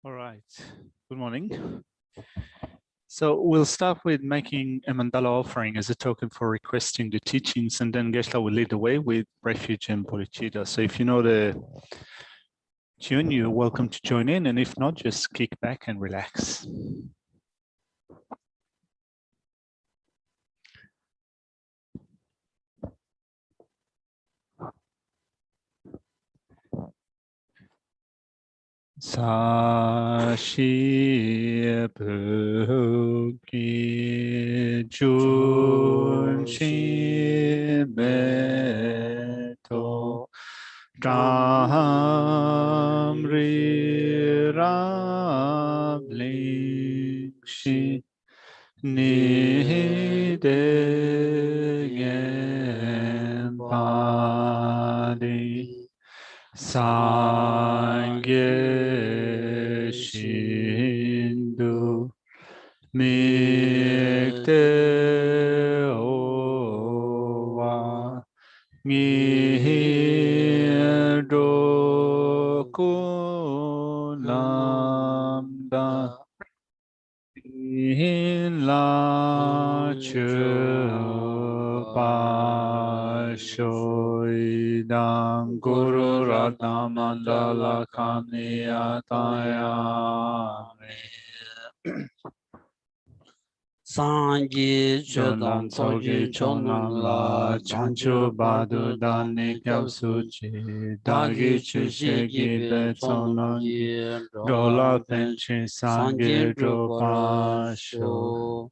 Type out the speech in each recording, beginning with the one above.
All right, good morning. So we'll start with making a mandala offering as a token for requesting the teachings, and then Geshe will lead the way with refuge and bodhicitta. So if you know the tune, you're welcome to join in, and if not, just kick back and relax. Sashi Bhuki Jun Shi Beto Ram Ri Ram Ling Shi Ni De Gen Padi Sangye Shindu Mikte Owa Ngirdo Kunamda In La Chupa Shoidam Guru Ratna Mandala Kamniyatayami Sanji Chonan Tsogi Chonam La Chanchu Badu Dani Kyabsuchi Dagi Chushegi Betsonan Rola Penchi Sangi Drupa Sho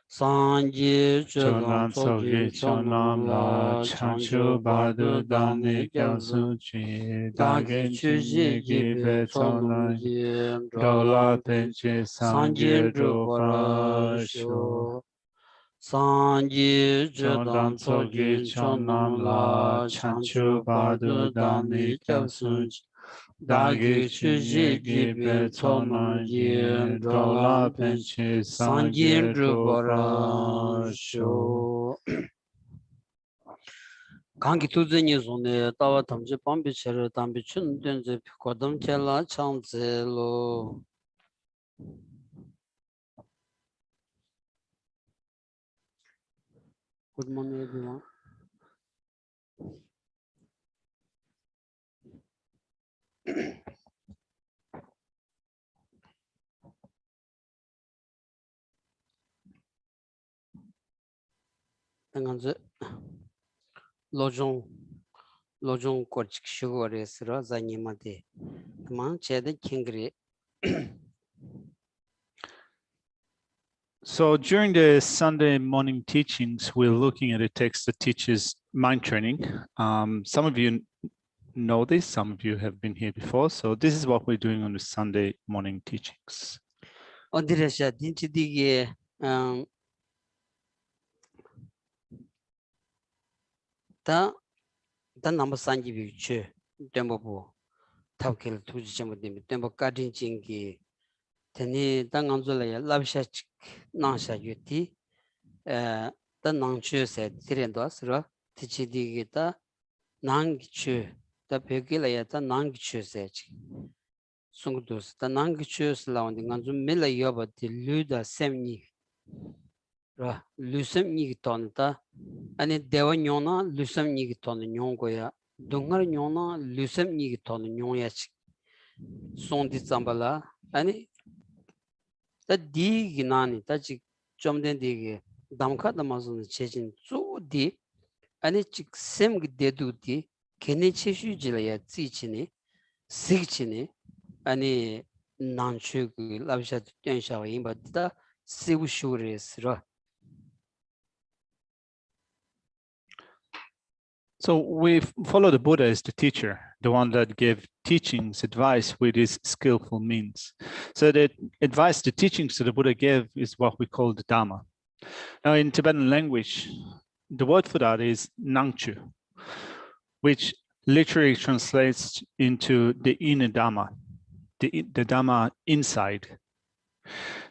Sanji Chonan Tsogi Chonam La Chanchu Badu Dani Kyabsuchi Dagi Chushegi Betsonan Rola Penchi Sangi Drupa Sho Sanji Chodan Tsogi Chonam La Chanchu Badu Dani Kyabsuchi Dagi Chushegi Betsonan Rola Penchi Sangi Drupa Sho Kangi tuzni zone tawa tamje pambi chere tambi chun denze kodam chela changze lo. Good morning, everyone. Tanganze lojong korchik shugore sira zanyimade. Tamang chede kingri. So during the Sunday morning teachings, we're looking at a text that teaches mind training. Some of you know this, some of you have been here before. So this is what we're doing on the Sunday morning teachings. Odiresha dinchidige ta number sanji biche tembo bo tawkel tuji chamade tembo kadin chingi teni tanganzola ya labsha nangsha yuti ta nangchu se tirendo asra tichidige ta nangchu ta pekila ya ta nangchu se sungdos ta nangchu slawndi nganzu mela yoba ti luda semni ra lusem ni tonta ani dewa nyona lusem ni ton nyongoya dungar nyona lusem ni ton nyonya chi sondi zambala ani ta di ginani ta chi chomden dige damka damazun chejin zu di ani chi sem dedu di kene cheshu jilaya zi chini sig chini ani nanchu labsha tensha yimba ta sibu shures ra. So we follow the Buddha as the teacher, the one that gave teachings, advice with his skillful means. So the advice, the teachings that the Buddha gave is what we call the Dhamma. Now in Tibetan language, the word for that is Nangchu, which literally translates into the inner Dhamma, the Dhamma inside.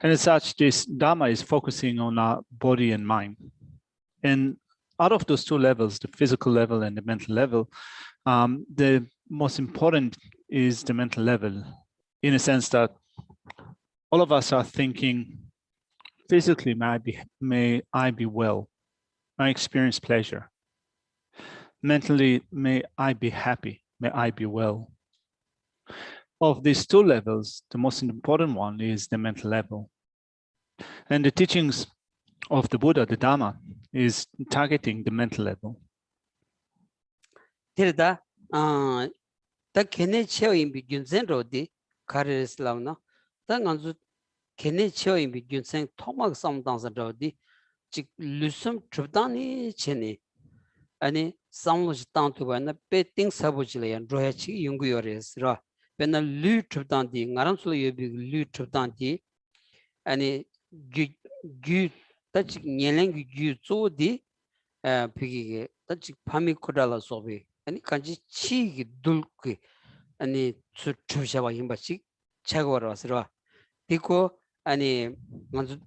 And as such, this Dhamma is focusing on our body and mind. And out of those two levels, the physical level and the mental level, the most important is the mental level, in a sense that all of us are thinking, physically, may I be well, may I experience pleasure. Mentally, may I be happy, may I be well. Of these two levels, the most important one is the mental level. And the teachings of the Buddha, the Dharma, is targeting the mental level. Tirda, ta kene cheo imbi gyunsen rodi karis lavna, ta nganzu kene cheo imbi gyunsen tomak samdangsa rodi, chik lusum trupdani chene, ani samloji tangtuba na pe ting sabu chila yan roya chik yungu yores ra, pe na lu trupdandi, ngaramsula yobi lu trupdandi, ani gyu, ta chik nyelengi gyu tso di, pigi ta chik pami kodala sobi, 아니 간지 치기 둘기 아니 추추샤와 힘바치 차고라서라 디고 아니 먼저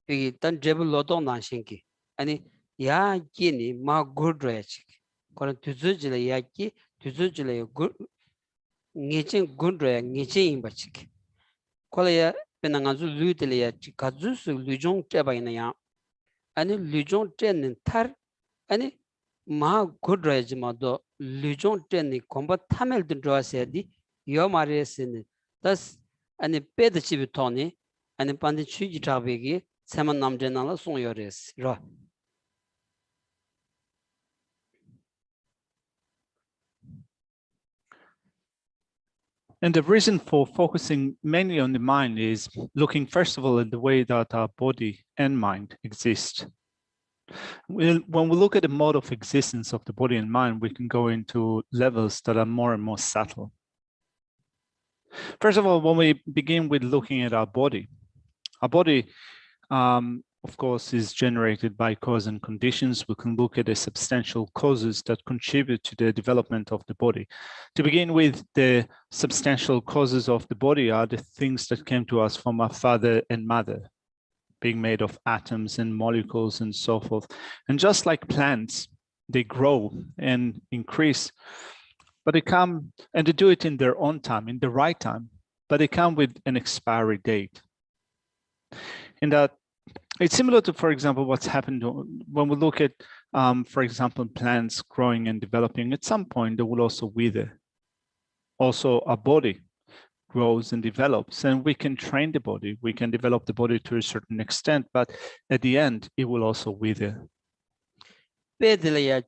이 단 제블로도 나신기 아니 야기니 마 굿레치 그런 두즈질의 야기 두즈질의 굿 니친 굿레 니친 임바치 콜야 베나가주 루들이야 가주스 루종 때바이나야 아니 루종 때는 탈 아니 마 굿레지마도 루종 때니 콤바 타멜든 드와세디 요마레스니 다스 아니 페드치비 토니 아니 반디 취지 잡베기 세만 남제나라 송요레스 라 And the reason for focusing mainly on the mind is looking, first of all, at the way that our body and mind exist. When we look at the mode of existence of the body and mind, we can go into levels that are more and more subtle. First of all, when we begin with looking at our body, of course, is generated by cause and conditions. We can look at the substantial causes that contribute to the development of the body. To begin with, the substantial causes of the body are the things that came to us from our father and mother, being made of atoms and molecules and so forth. And just like plants, they grow and increase, but they come and they do it in their own time, in the right time, but they come with an expiry date. In that, it's similar to, for example, what's happened when we look at, for example, plants growing and developing. At some point, they will also wither. Also, our body grows and develops, and we can train the body. We can develop the body to a certain extent, but at the end, it will also wither. 페들이야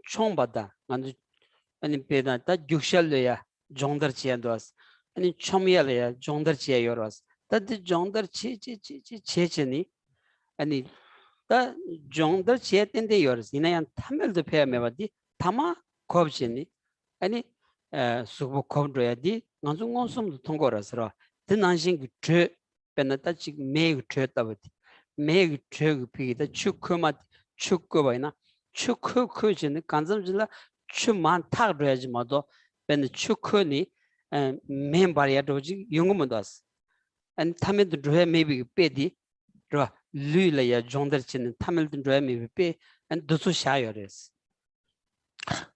총받다 아니 페다 죽샬려야 종더치야도스 아니 총이야려야 종더치야요로스 다드 종더치 체체니 아니 다 종더치야텐데 요르스 이나얀 탐멜도 페메바디 타마 컵시니 아니 수고 컵도야디 간중gon섬도 통고라서라 드난신 그 페나타치 메그 트였다버디 메그 트그 피다 추크마 축구바이나 축구크지는 간점질라 추만 타그래지 모두 벤 축구니 멤버야도지 용금도스 안 타메드 드레 메비 페디 라 류라야 종더치는 타멜드 드레 메비 페안 도수샤요레스.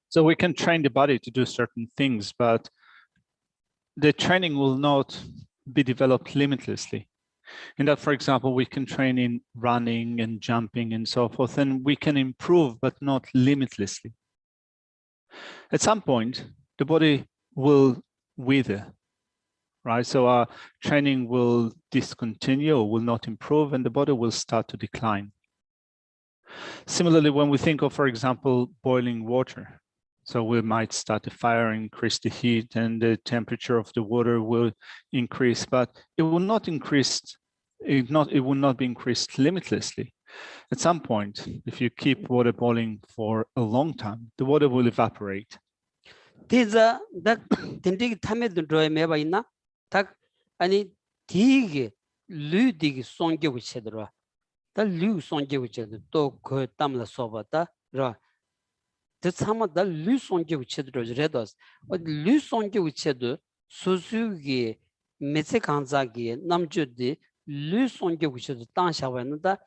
So we can train the body to do certain things, but the training will not be developed limitlessly. In that, for example, we can train in running and jumping and so forth, and we can improve, but not limitlessly. At some point, the body will wither, right? So our training will discontinue or will not improve, and the body will start to decline. Similarly, when we think of, for example, boiling water, so we might start a fire, increase the heat, and the temperature of the water will increase, but it will not increase. It will not be increased limitlessly. At some point, if you keep water boiling for a long time, the water will evaporate. Tiza dak tindig tamed droy meba ina tak ani tige lu dig songge wichedra ta lu songge wichedra to ko tamla sobata ra the sama da lu songge wichedra redos lu songge wichedu susugi metse kanzagi namjudi lu songge wichedu tan shawanda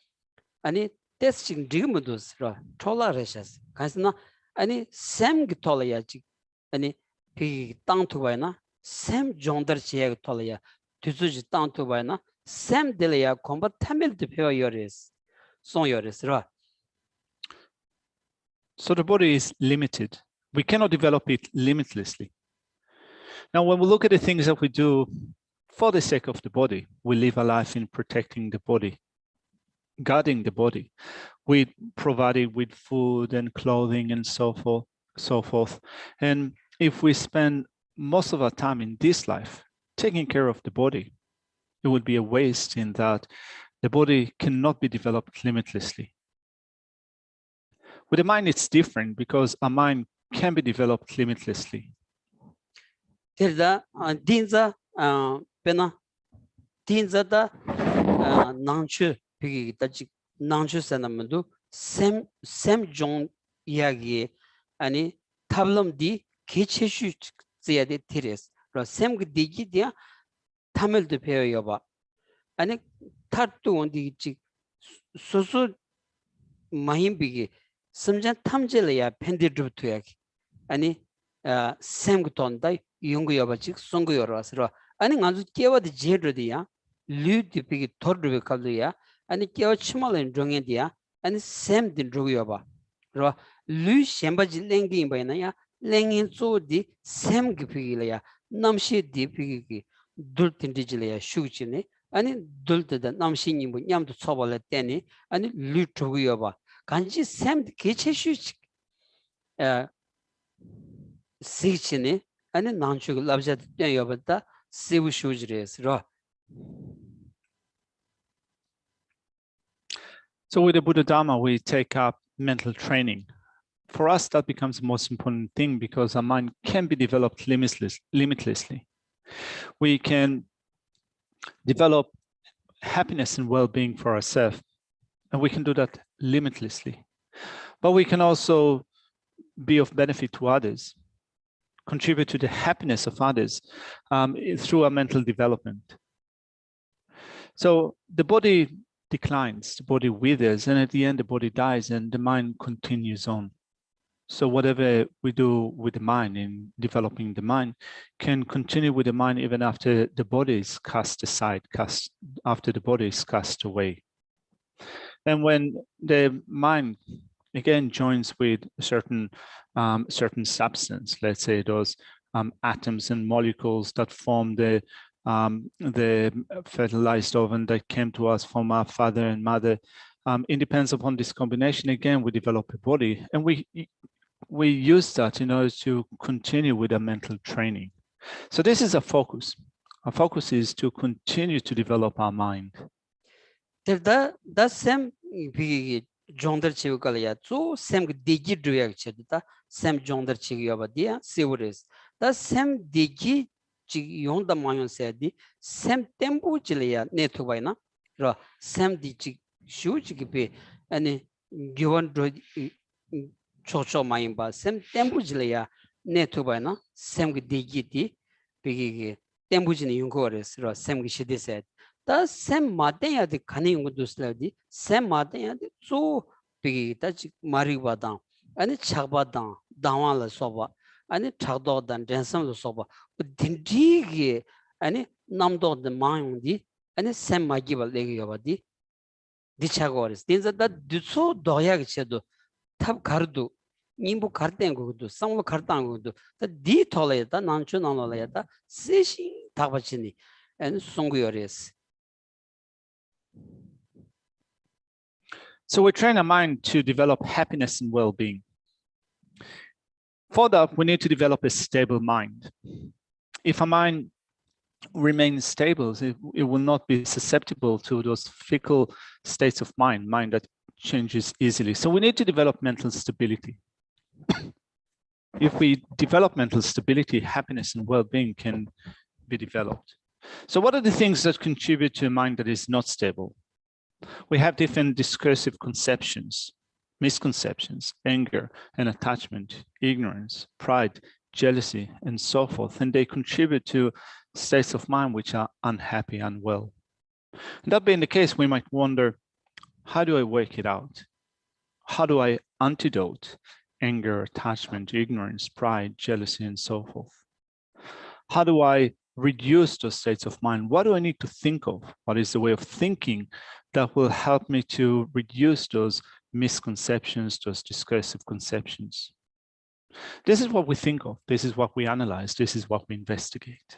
아니 testing digmudus라 톨라레샤스 가스나 아니 샘 기톨야지 아니 비 땅투바이나 샘 존더치에 톨야 뒤수지 땅도 봐나 샘들이야 공부 탐밀도 배워요레스 송요레스라. So the body is limited. We cannot develop it limitlessly. Now, when we look at the things that we do for the sake of the body, we live a life in protecting the body, guarding the body. We provide it with food and clothing and so forth. And if we spend most of our time in this life taking care of the body, it would be a waste in that the body cannot be developed limitlessly. With the mind, it's different because our mind can be developed limitlessly. Tirda dinza pena dinzada nangchu pigi tachi nangchu sanamdu sem jong yagi ani tablam di kechesu ziyade tires ro sem digi dia tamil de peyo ba ani tartu ondi chi soso mahim bigi samjan tamjele ya pendir tu yagi ani sem tonda yung yobachi song yorasro ani nganzu kewa de jedrodiya lu dipigi tordu kalduya ani kewa chimalen jongendiya ani sem din yoba ro lu shembaji lengi bayna ya lengin so di sem gipigi ya namshi dipigi dul tindijile ya shugchine ani dulda namshi nimbu nyamdu chobale teni ani lu yoba kanji sem keche shu sichine ani nanchu labja yobata sevu shujres ro. So with the Buddha Dharma, we take up mental training. For us, that becomes the most important thing because our mind can be developed limitlessly. We can develop happiness and well-being for ourselves, and we can do that limitlessly. But we can also be of benefit to others, contribute to the happiness of others through our mental development. So the body declines, the body withers, and at the end the body dies and the mind continues on. So whatever we do with the mind in developing the mind can continue with the mind even after the body is cast aside, after the body is cast away. And when the mind again joins with a certain substance, let's say those atoms and molecules that form the fertilized ovum that came to us from our father and mother, it depends upon this combination. Again, we develop a body, and we use that in order to continue with our mental training. So this is a focus. Our focus is to continue to develop our mind. That same jonder chigala so same digi duyak chedita same jonder chigyoba dia seures that same digi chigyon da mayon sedi same tempo chilia netu baina ro same digi shu chigipe ani given chocho mayin ba same tempo chilia netu baina same digi di bigi tempo chini yungores ro same shidi said 다 샘 마대야 돼 가는 것도 슬라디 샘 마대야 돼 조 비기 다지 마리바다 아니 차바다 다와라 소바 아니 차도단 댄섬도 소바 딘디게 아니 남도데 마용디 아니 샘 마기발 레기여바디 디차고레스 딘자다 두소 도야게 쳇도 탑 가르도 님부 가르된 거도 상부 가르단 거도 디 톨레다 난추 나노레다 세시 타바치니 엔 송구여레스. So we train our mind to develop happiness and well-being. For that, we need to develop a stable mind. If our mind remains stable, it will not be susceptible to those fickle states of mind that changes easily. So we need to develop mental stability. If we develop mental stability, happiness and well-being can be developed. So what are the things that contribute to a mind that is not stable? We have different discursive conceptions, misconceptions, anger and attachment, ignorance, pride, jealousy, and so forth. And they contribute to states of mind which are unhappy, unwell. And that being the case, we might wonder, how do I work it out? How do I antidote anger, attachment, ignorance, pride, jealousy, and so forth? How do I reduce those states of mind? What do I need to think of? What is the way of thinking that will help me to reduce those misconceptions, those discursive conceptions? This is what we think of. This is what we analyze. This is what we investigate.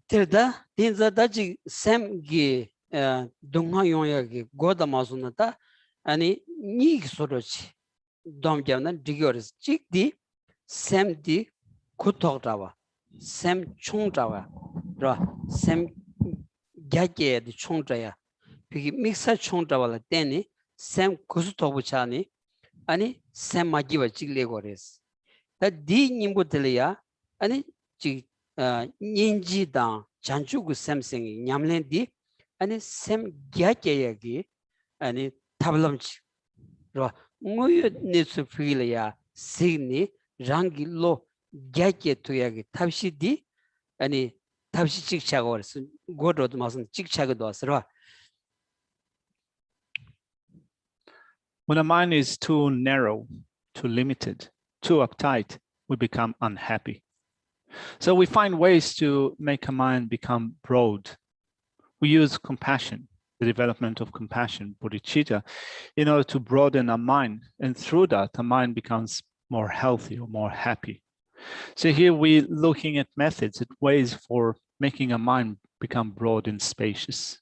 Terda dinza daji semgi dunga yoyagi goda mazunata ani ni sorochi domjana digoris chikdi semdi kutograwa sem chungdrawa ra sem gyake di chungdraya pigi mixa chungdrawa la teni sem kusutobuchani ani sem magiwa chiglegores da di nimbuteleya ani chi ninji dang janjugu semsing nyamlendi ani sem gyakeyagi ani tablamchi ro nguyu nisu fileya signi rangi lo gyake tuyagi tabshidi ani tabshi chikchaga wars godod masun chikchaga dosra. When a mind is too narrow, too limited, too uptight, we become unhappy. So we find ways to make a mind become broad. We use compassion, the development of compassion, bodhicitta, in order to broaden our mind. And through that, our mind becomes more healthy or more happy. So here we're looking at methods, at ways for making a mind become broad and spacious.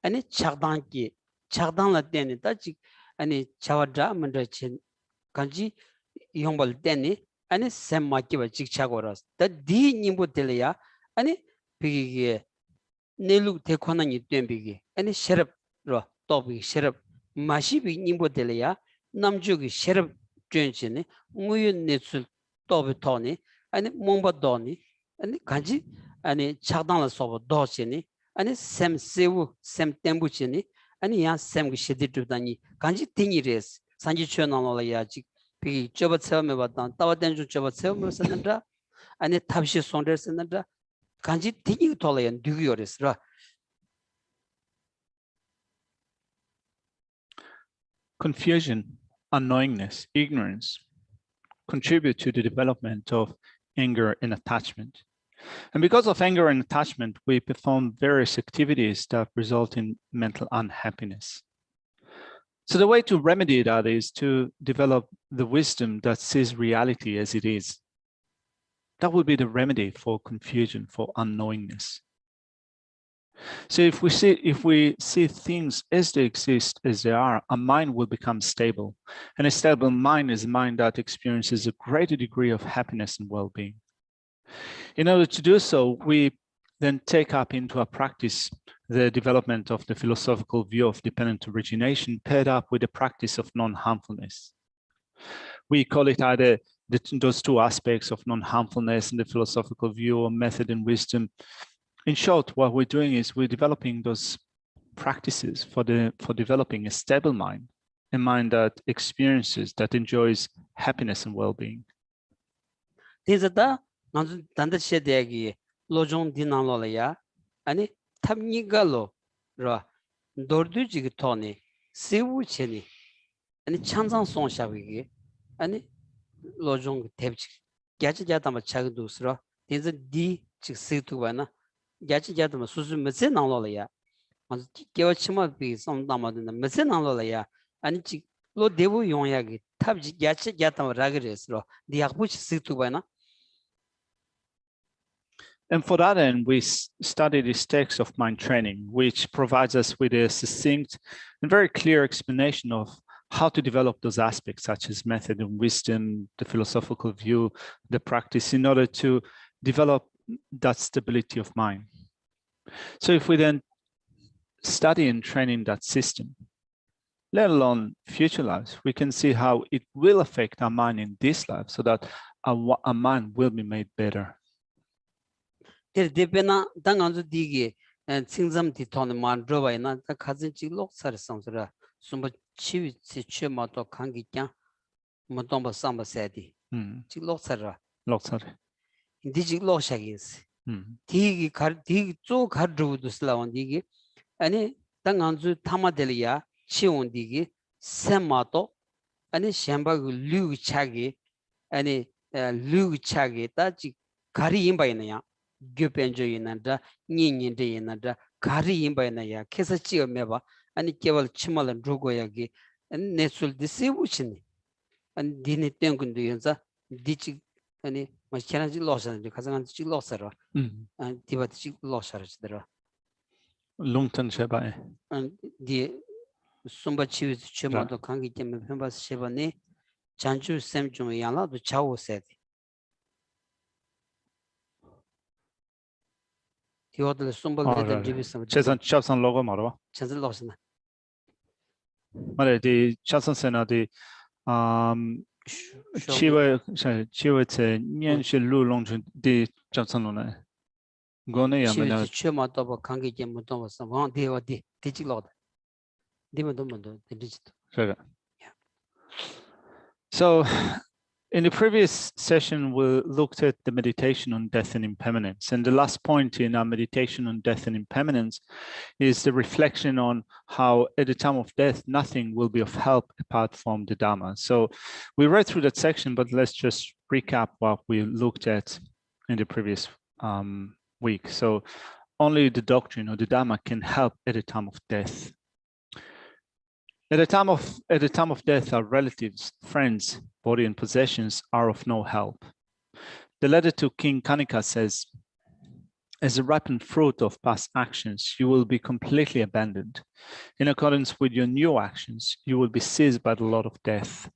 Ani chagdanki chagdanla deni da chik ani chawadra mandra chen kanji yongbal deni ani sem makiba chik chagoras da di nimbo teleya ani bigi nelu tekona ni dembigi ani sherab ro tobi sherab mashibi nimbo teleya namjugi sherab jenchini nguyu netsul tobi toni ani momba doni ani kanji ani chagdanla sobo dochini ani sem sewu sem tembuchini ani ya sem gi shedidudani kanji tingi res sanji chönanola ya ji pi choba cheme badan tawa denju choba cheme sanandra ani tabshi sonder sanandra kanji tingi tolayan dugiyores ra. Confusion, unknowingness, ignorance contribute to the development of anger and attachment. And because of anger and attachment, we perform various activities that result in mental unhappiness. So the way to remedy that is to develop the wisdom that sees reality as it is. That would be the remedy for confusion, for unknowingness. So if we see things as they exist, as they are, our mind will become stable. And a stable mind is a mind that experiences a greater degree of happiness and well-being. In order to do so, we then take up into our practice the development of the philosophical view of dependent origination paired up with the practice of non-harmfulness. We call it either those two aspects of non-harmfulness in the philosophical view or method and wisdom. In short, what we're doing is we're developing those practices for developing a stable mind, a mind that experiences, that enjoys happiness and well-being. nanzu danda shedegi lojong dinalo ya ani tabnigalo ra dordu jig toni sewu cheni ani chanzang song shabigi ani lojong tebchi gyachi jatama chagdusra dinza di chig situ bana gyachi jatama susu mese nalo ya manzu gewa chima bi som damaduna mese nalo ya ani chig lo debu yongyagi tabji gyachi jatama ragresro di yakbu chig situ bana. And for that end, we study this text of mind training, which provides us with a succinct and very clear explanation of how to develop those aspects, such as method and wisdom, the philosophical view, the practice, in order to develop that stability of mind. So if we then study and train in that system, let alone future lives, we can see how it will affect our mind in this life so that our mind will be made better. Depena danganzu digi tsingzam di toni man droba ina da kazin chik lok sari samsura sumba chiwi tsi che mato kangi kya matomba samba sadi chik lok sari ra Lok sari di chik lok shagi insi digi zo kar drobu dusla on digi ani danganzu tama deli ya chi on digi sen mato ani shenpa gu lu chagi 아니 루 차게 따지 가리 임바이나야 gyupenjo yinanda nyinginde yinanda gari yimba ya kesa chiga meba ani kewal chimala drogo yagi nesul disibu chini ani dini tengundu yinza dichi ani machana ji losana kazangan ji losara ani tibat ji losara chidara lungtan sheba ani di sumba chiwi chema do kangi teme phemba sheba ne chanju semjung yala do chawo sedi Tiodle sumbal eden divisam chesan chapsan logo marwa chanzel losana mare di chapsan sena di chiwe te nyen she lu long di chapsan lona gone ya mena chema to ba kangi jem to ba sam ha de wa de chi lo de mo Sure. So in the previous session, we looked at the meditation on death and impermanence. And the last point in our meditation on death and impermanence is the reflection on how at the time of death, nothing will be of help apart from the Dharma. So we read through that section, but let's just recap what we looked at in the previous week. So only the doctrine or the Dharma can help at the time of death. At the time of death, our relatives, friends, body and possessions are of no help. The letter to King Kanika says, as a ripened fruit of past actions, you will be completely abandoned. In accordance with your new actions, you will be seized by the Lord of death.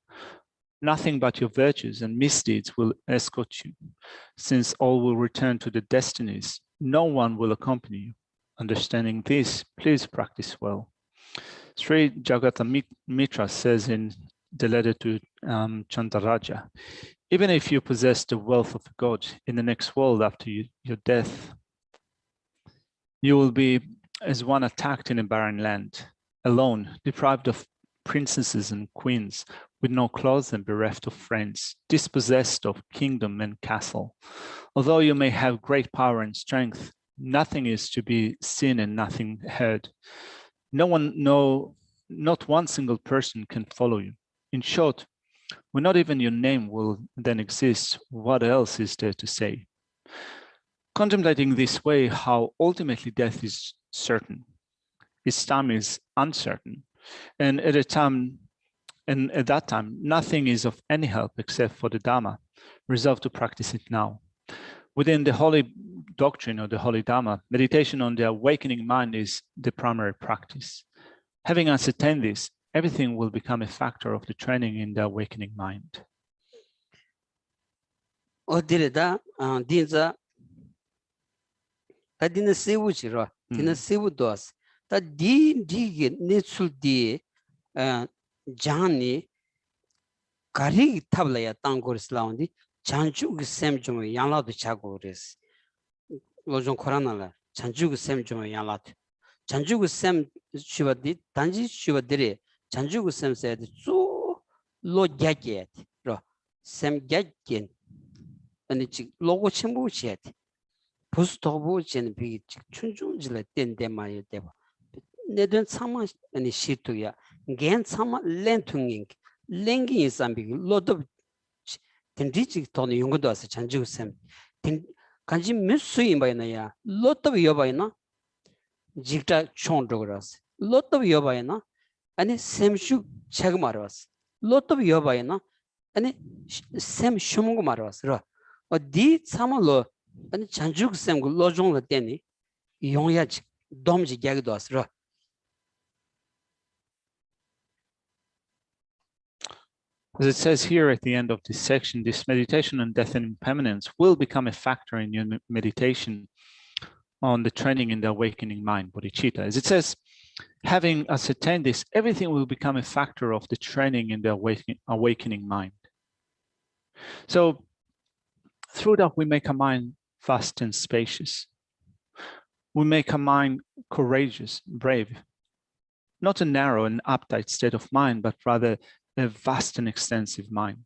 Nothing but your virtues and misdeeds will escort you, since all will return to the destinies. No one will accompany you. Understanding this, please practice well. Sri Jagata Mitra says in the letter to Chandaraja, even if you possess the wealth of a god in the next world after your death, you will be as one attacked in a barren land, alone, deprived of princesses and queens, with no clothes and bereft of friends, dispossessed of kingdom and castle. Although you may have great power and strength, nothing is to be seen and nothing heard. Not one single person can follow you. In short, when not even your name will then exist, what else is there to say? Contemplating this way, how ultimately death is certain, its time is uncertain, and at that time, nothing is of any help except for the Dharma. Resolve to practice it now. Within the holy doctrine or the holy Dharma, meditation on the awakening mind is the primary practice. Having ascertained this, everything will become a factor of the training in the awakening mind. 어디래다 dinza 다 dinna sewu chiro dinna sewu dos 다 디게 네출디 장니 가리 탑라야 땅고르슬라운디 잔주그 셈좀 양라도 자고 그랬어 로종 코로나라 잔주그 셈좀 양라도 잔주그 셈 쉬버디 단지 쉬버들이 잔주그 셈세에 쭉 로갸게 로 셈갸게 아니 지 로고 첨부시에 부스토부지는 비기 춘중질에 땐데마에 대봐 내든 참아 아니 시투야 겐 참아 렌퉁잉 랭기 있삼비 로도 딘디지 돈이 용거도 와서 잔주그 셈 간지 몇수이 바이나야 로또 여바이나 직다 총도그라스 로또 여바이나 아니 셈슈 책 말아왔어 로또 여바이나 아니 셈 shum고 말아왔어 어디 참아로 아니 잔주그 셈고 로종로 때니 용야 domji gyagdo asra As it says here at the end of this section, this meditation on death and impermanence will become a factor in your meditation on the training in the awakening mind, bodhicitta. As it says, having ascertained this, everything will become a factor of the training in the awakening mind. So through that, we make our mind vast and spacious. We make our mind courageous, brave, not a narrow and uptight state of mind, but rather a vast and extensive mind.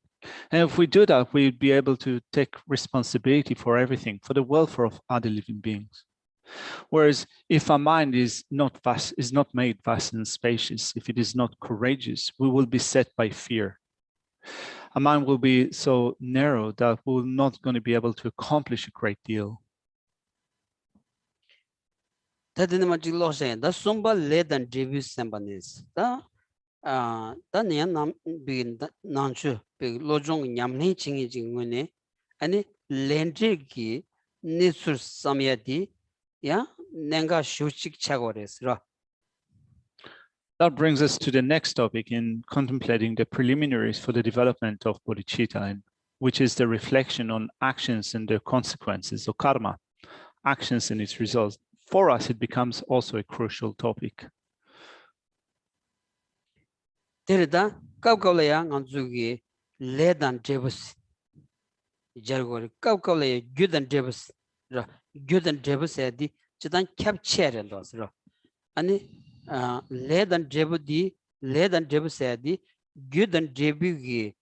And if we do that, we'd be able to take responsibility for everything, for the welfare of other living beings. Whereas if our mind is not made vast and spacious, if it is not courageous, we will be set by fear. Our mind will be so narrow that we're not going to be able to accomplish a great deal. That's the sumba led and debut sembanis. The Nian being Nanchu, big Lojong Yamni Chingy Jingwene, and Lendrigi Nisur Samyadi, ya Nanga Shuchik Chagores. That brings us to the next topic in contemplating the preliminaries for the development of bodhicitta, which is the reflection on actions and their consequences, or karma, actions and its results. For us, it becomes also a crucial topic. Terida Kaukalaya Anzugi led and Jebus Jargor Kaukalaya good and Jebus good and Jebus Edi Chitan capture and was and led and Jebudi led and Jebus Edi good and Jebugi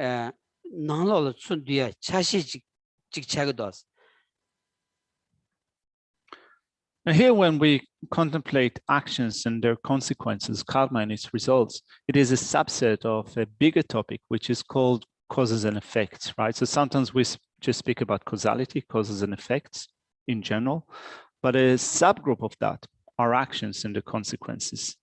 Nalo Sundia Chashi Chigchagodos. And here, when we contemplate actions and their consequences, karma and its results, it is a subset of a bigger topic, which is called causes and effects, right? So sometimes we just speak about causality, causes and effects in general, but a subgroup of that are actions and the consequences.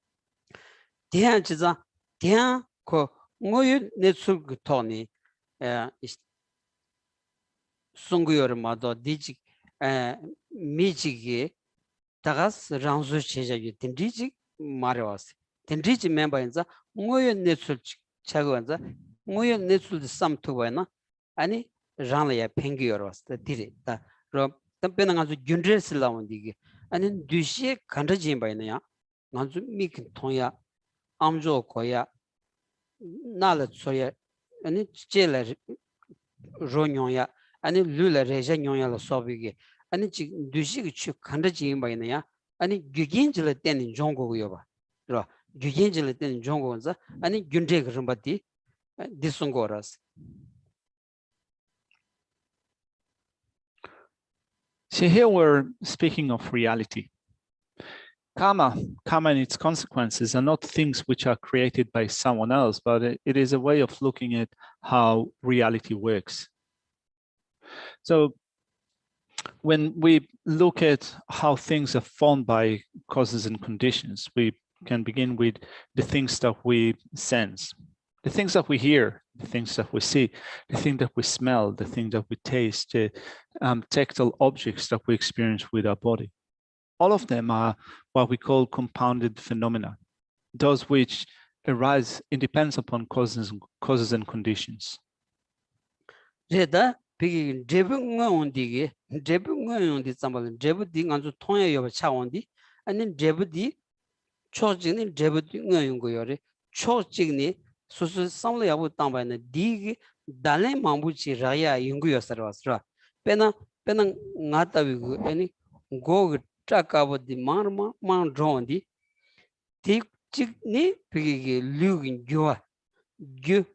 Tagas Ranzu Cheja, Tindriji Marios, Tindriji member in the Moyo Netsul Chaguanza, Moyo Netsul the Sam Tuana, Ani Ranlaya Pengioros, the Tiri, the Rob, the Penangazu Jundres Lawandigi, and in Dushi Kantajim by Naya, Nanzu Mik Toya, Amjo Koya, Nala Soya, and it's Jailer Ronyoya, and in Lula Reja Nyoya Sobigi. 아니 지금 뉴식이 쭉 간다지 임바이네야 아니 규긴질 때는 종고고요바 그러 규긴질 때는 종고원자 아니 균제 그런 바디 디송고라스. So here we're speaking of reality. Karma and its consequences are not things which are created by someone else, but it is a way of looking at how reality works. So when we look at how things are formed by causes and conditions, we can begin with the things that we sense, the things that we hear, the things that we see, the thing that we smell, the thing that we taste, the tactile objects that we experience with our body. All of them are what we call compounded phenomena, those which arise independent upon causes and conditions. 비기 제붕어 온디게 제붕어 온디 잠발 제부디 간주 통해 여바 차온디 아니 제부디 초직니 제부디 응용 거요리 초직니 수수 상로 야부 땅바네 디기 달레 망부치 라야 용구여서라스라 페나 나타비고 아니 고 트라카보디 마르마 만 드론디 틱직니 비기 류긴 교와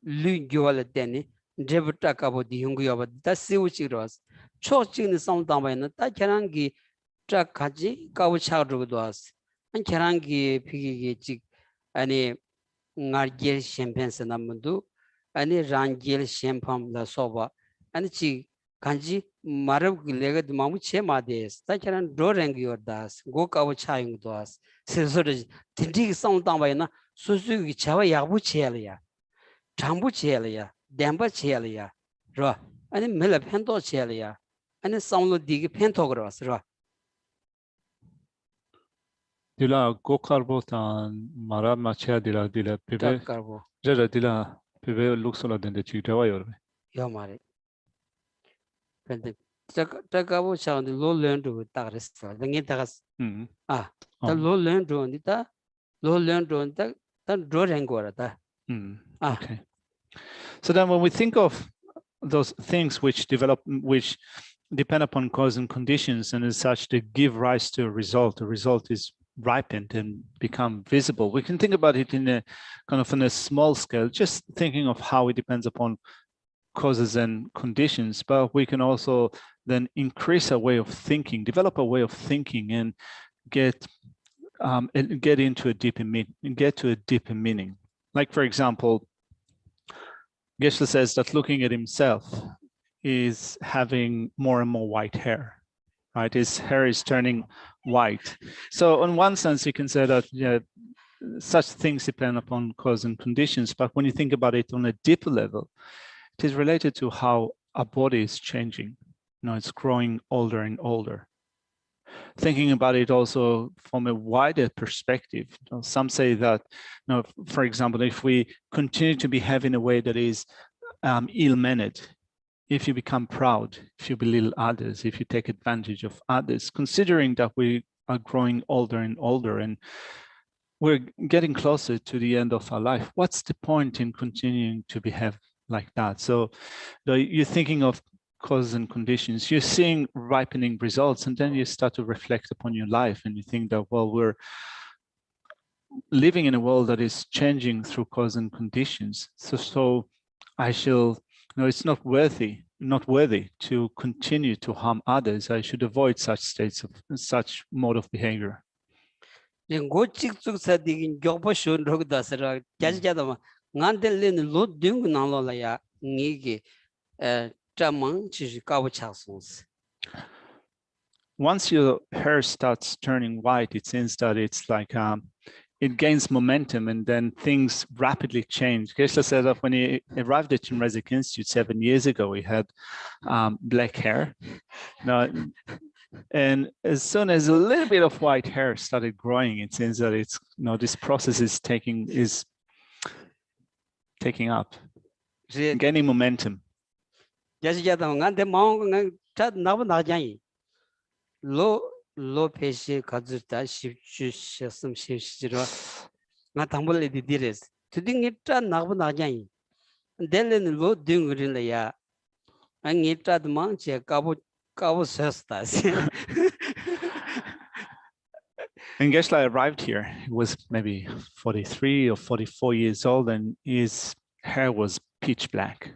류 교와를 때니 Jebuta Cabo di Hunguava, that's Siwichiros. Choching the sound down by Takangi Trakaji, Kawachadrudos, and Karangi Pigi, any Nargil champagnes and Amundu, any Rangil champagne la soba, and Chi Kanji Marab Lega de Mamuchema des, Takaran Dorangi or das, go Kawachaying to us. Silsor Tindig sound down by na Susu Chava Yabuchelia, Tambuchelia. Demba Chelia, Ra, and Miller Pento Chelia, and a sound of dig pentogras, Ra. Dila Gokarbotan, Maramacha dila Pive, Jada dila Pive Luxola than the Chitawayor. Yomari. Takabo sound the low learned to Taris, the Gintaras. The low learned to Nita, low learned to that Drorangorata. Okay. So then when we think of those things which depend upon cause and conditions, and as such they give rise to a result, the result is ripened and become visible. We can think about it in a kind of on a small scale, just thinking of how it depends upon causes and conditions, but we can also then increase our way of thinking, develop a way of thinking and get into a deeper meaning. Like, for example, Geshe says that looking at himself is having more and more white hair, right? His hair is turning white. So on one sense, you can say that such things depend upon cause and conditions, but when you think about it on a deeper level, it is related to how our body is changing. It's growing older and older. Thinking about it also from a wider perspective, some say that, for example, if we continue to behave in a way that is ill-mannered, if you become proud, if you belittle others, if you take advantage of others, considering that we are growing older and older and we're getting closer to the end of our life, what's the point in continuing to behave like that? So you're thinking of causes and conditions, you're seeing ripening results, and then you start to reflect upon your life and you think that, well, we're living in a world that is changing through cause and conditions. So I shall, it's not worthy to continue to harm others. I should avoid such states of such mode of behavior. Once your hair starts turning white, it seems that it's like it gains momentum and then things rapidly change. Geshe said that when he arrived at Chinrezig Institute 7 years ago, he had black hair. Now, and as soon as a little bit of white hair started growing, it seems that it's this process is taking up, gaining momentum. Lo peshe kazuta shipchu shesum shishiro nga tambole di dires tuding itra nagbu nagyai delen lo dingrin la ya angitra de manche kabo sesta. When Geshe arrived here, he was maybe 43 or 44 years old, and his hair was pitch black.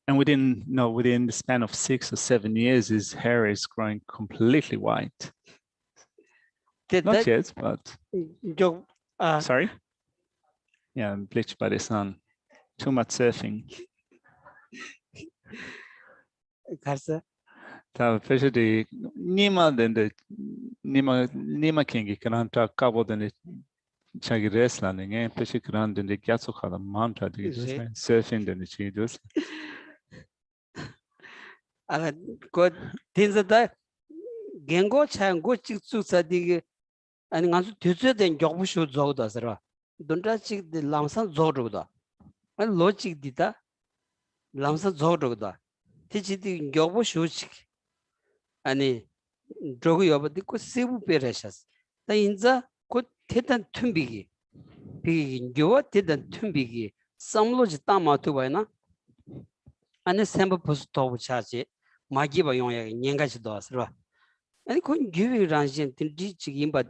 And within the span of 6 or 7 years, his hair is growing completely white. Not yet, but sorry. Yeah, bleached by the sun. Too much surfing. Especially Nima Kingi Kananta Cabo than the Chagi wrestling, and especially around in the Gatsuka Manta, surfing than the Chidus. God things that Gengo Chang go to Sadi and Gansu Tuzu then Jobushu Zodasra. Don't touch the Lamsan Zoruda. And logic dita Lamsan Zoruda. Teach it in Jobushu and Drogu of the Kusibu Pereshas. The Inza could Titan Tumbigi. Pigin Joa Titan Tumbigi. Some logic Tama to Vina. And a sample post to charge Magiba Yong Yangash Dosra. And couldn't give you Ranjin to teach him, but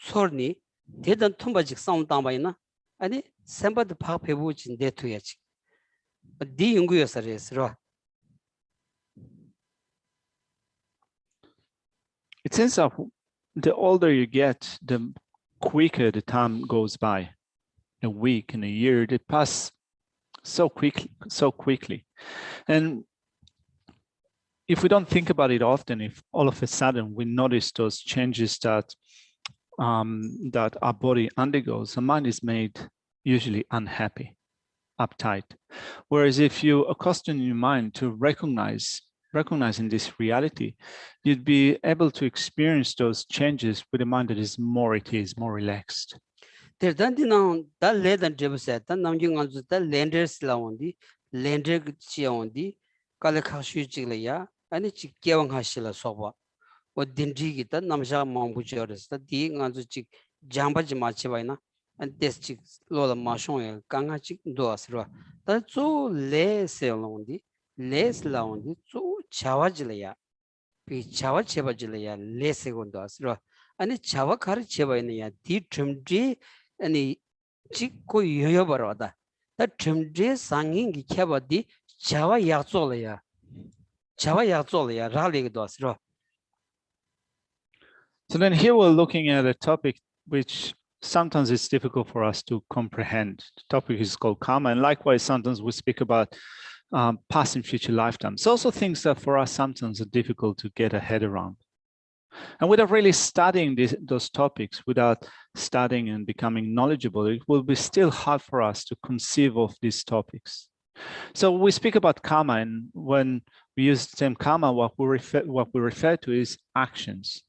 Sorni didn't Tumbajic sound down by na, and it sampled the puppy woods in there to yach. But the Yungus is raw. It seems that the older you get, the quicker the time goes by. A week and a year, they pass so quickly. And if we don't think about it often, if all of a sudden we notice those changes that that our body undergoes, our mind is made usually unhappy, uptight. Whereas if you accustom your mind to recognizing this reality, you'd be able to experience those changes with a mind that is more at ease, more relaxed. There's nothing that led and Jeb said, that Namjing on the lenders laundi, lender chiondi, Kalakashu Chilaya, and it's Kiang Hashila Soba. What Dindrigi that Namja Mambujoris, the Ding on the chick Jamba Jimachivina, and this chick Lola Mashon, Kangachik Doasra. That's so less laundi, so Chavajilaya, P Chava Chevajilaya, less secondasra, and it's Chava Karchevania, the trimdri, and the Chico Yobarada. That trimdri singing Chavadi, Chava Yazolaya, Rally Dosra. So then here we're looking at a topic which sometimes it's difficult for us to comprehend. The topic is called karma, and likewise, sometimes we speak about past and future lifetimes. Also things that for us sometimes are difficult to get a head around. And without really studying those topics, without studying and becoming knowledgeable, it will be still hard for us to conceive of these topics. So we speak about karma, and when we use the term karma, what we refer to is actions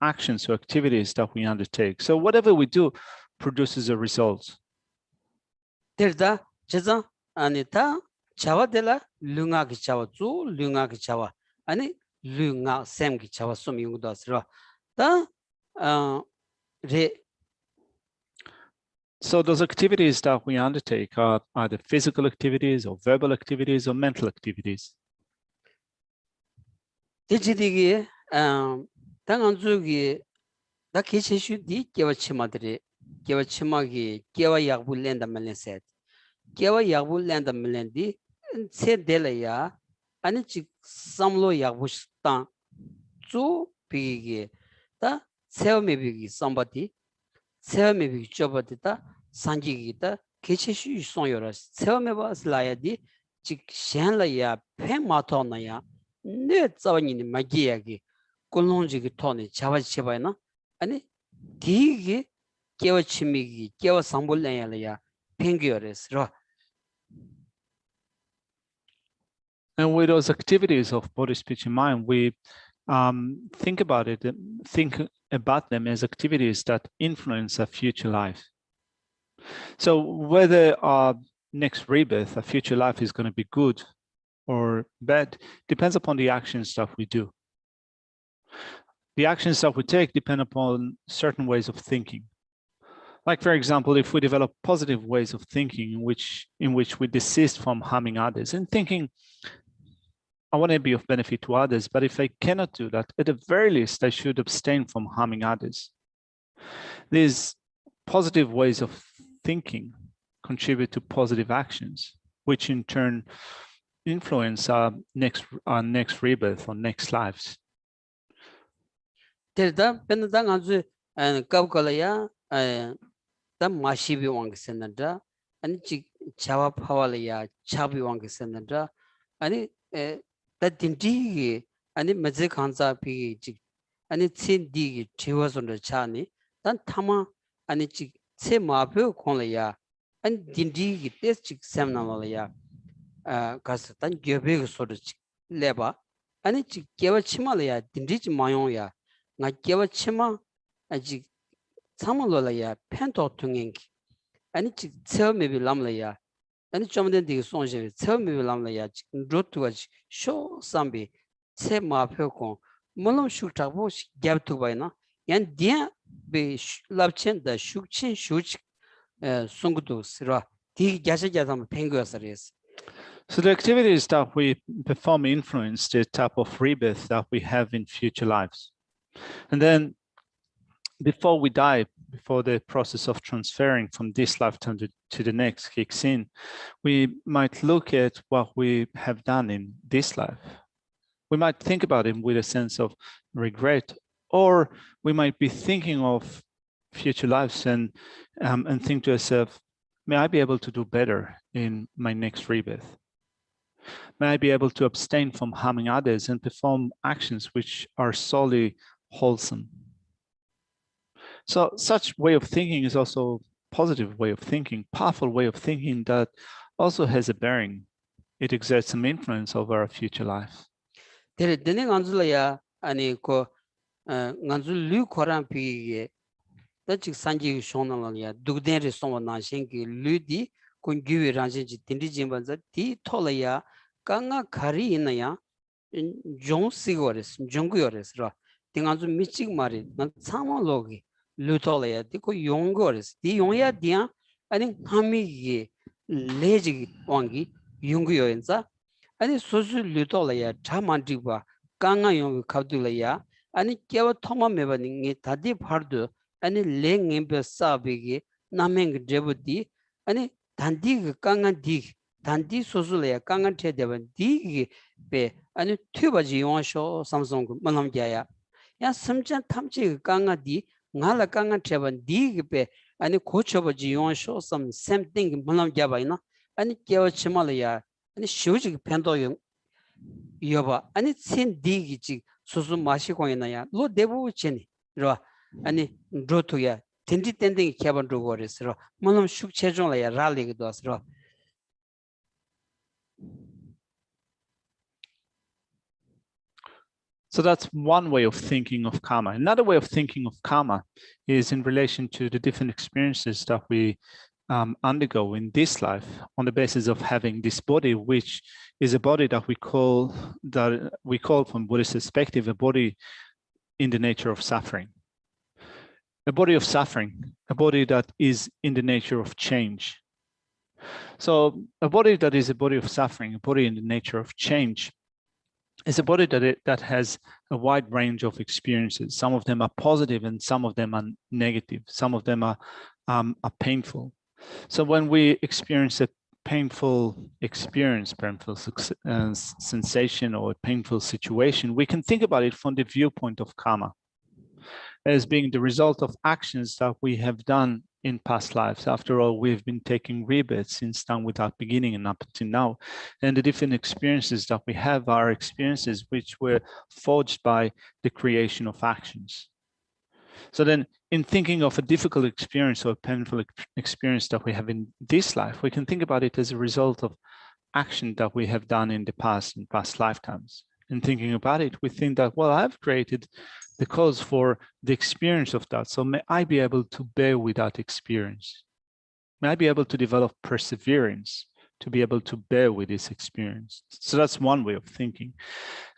or activities that we undertake. So whatever we do produces a result. Terda jaza anita chawa dela lunga ki chawa zu lunga ki chawa ani lunga sem ki chawa sum yung do asra ta re. So those activities that we undertake are either physical activities or verbal activities or mental activities. Dijidigi tanganzugi da kishishu di kewa chimadri kewa chimagi kewa yagbu lenda melen set kewa yagbu lenda melen di se delaya ani chik samlo yagbu shtan zu bigi da sewa mebigi sambati sewa mebigi chobati da sanjigi da kishishu son yoras sewa meba slaya di chik shenla ya pen mato na ya ne tsawani magiyagi kulonji tone chawa chebana ani digi kewa chimigi kewa sambulaya ya pengiores ro. And with those activities of body, speech, and mind, we think about them as activities that influence our future life. So whether our next rebirth, our future life is going to be good or bad, depends upon the actions that we do. The actions that we take depend upon certain ways of thinking. Like, for example, if we develop positive ways of thinking in which we desist from harming others and thinking, I want to be of benefit to others, but if I cannot do that, at the very least, I should abstain from harming others. These positive ways of thinking contribute to positive actions, which in turn influence our next rebirth or next lives. Terda penadang anzu kabkolaya da mashibi wang senada ani chawa phawalaya chabi wang senada ani da dindi ani maze khansa pi ani tsin di thiwa sonda chani dan thama ani se mapyo khonlaya ani dindi gi test chik semnalaya gas dan gyobe soda leba ani kewa chimalaya dindi chi mayong ya nga kewa chima aji samolaya pento tungeng ani tseme lamlaya ani chomden di sonje tseme lamlaya rotu aj sho sambi se ma pheko molom shukta bo gyab tu bayna yan dia be labchen da shukchen shuch sungdu sira di gyasa gyasam pengo sares. So the activities that we perform influence the type of rebirth that we have in future lives. And then before we die, before the process of transferring from this lifetime to the next kicks in, we might look at what we have done in this life. We might think about it with a sense of regret, or we might be thinking of future lives and think to ourselves, may I be able to do better in my next rebirth? May I be able to abstain from harming others and perform actions which are solely wholesome? So such way of thinking is also a positive way of thinking, powerful way of thinking that also has a bearing. It exerts some influence over our future life. Dene ganzulaya ani ko ganzul lu koran pi da chik sanji shonalaya dugden re songwa na shenki lu di kun gyuwi ranshin chi dindi jimbanza di tolaya kanga khari inaya jong sigores jongu yores ra di ganzul michik mari nan tsama logi lu tolaya di ko yongores di yongya diya ani hami gi leji wangi yungu yoyenza ani sosu lu tolaya chamantikwa kanga yongu kabdulaya ani kewa thoma meba ningi tadi pardu ani le ngembe sabigi nameng debudi ani dandi kanga di dandi sosulaya kanga thedeba di be ani thubaji yonsho samsung manam jaya ya samchan thamchi kanga di ngala kanga treban dig pe ani kochoba ji yon show some same thing malam jaba ina ani kewa chimala ya ani shuji pendo yung yoba ani sin dig ji susu mashi ko ina ya lo debu cheni ro ani roto ya tindi tending keban ro gores ro malam shuk chejong la ya rali gi dos ro. So that's one way of thinking of karma. Another way of thinking of karma is in relation to the different experiences that we undergo in this life on the basis of having this body, which is a body that we call from Buddhist perspective, a body in the nature of suffering. A body of suffering, a body that is in the nature of change. So a body that is a body of suffering, a body in the nature of change, is a body that has a wide range of experiences. Some of them are positive and some of them are negative. Some of them are painful. So when we experience a painful experience, painful sensation or a painful situation, we can think about it from the viewpoint of karma as being the result of actions that we have done in past lives. After all, we've been taking rebirths since time without beginning and up until now. And the different experiences that we have are experiences which were forged by the creation of actions. So then in thinking of a difficult experience or a painful experience that we have in this life, we can think about it as a result of action that we have done in the past, in past lifetimes. And thinking about it, we think that, well, I've created the cause for the experience of that. So may I be able to bear with that experience? May I be able to develop perseverance to be able to bear with this experience? So that's one way of thinking.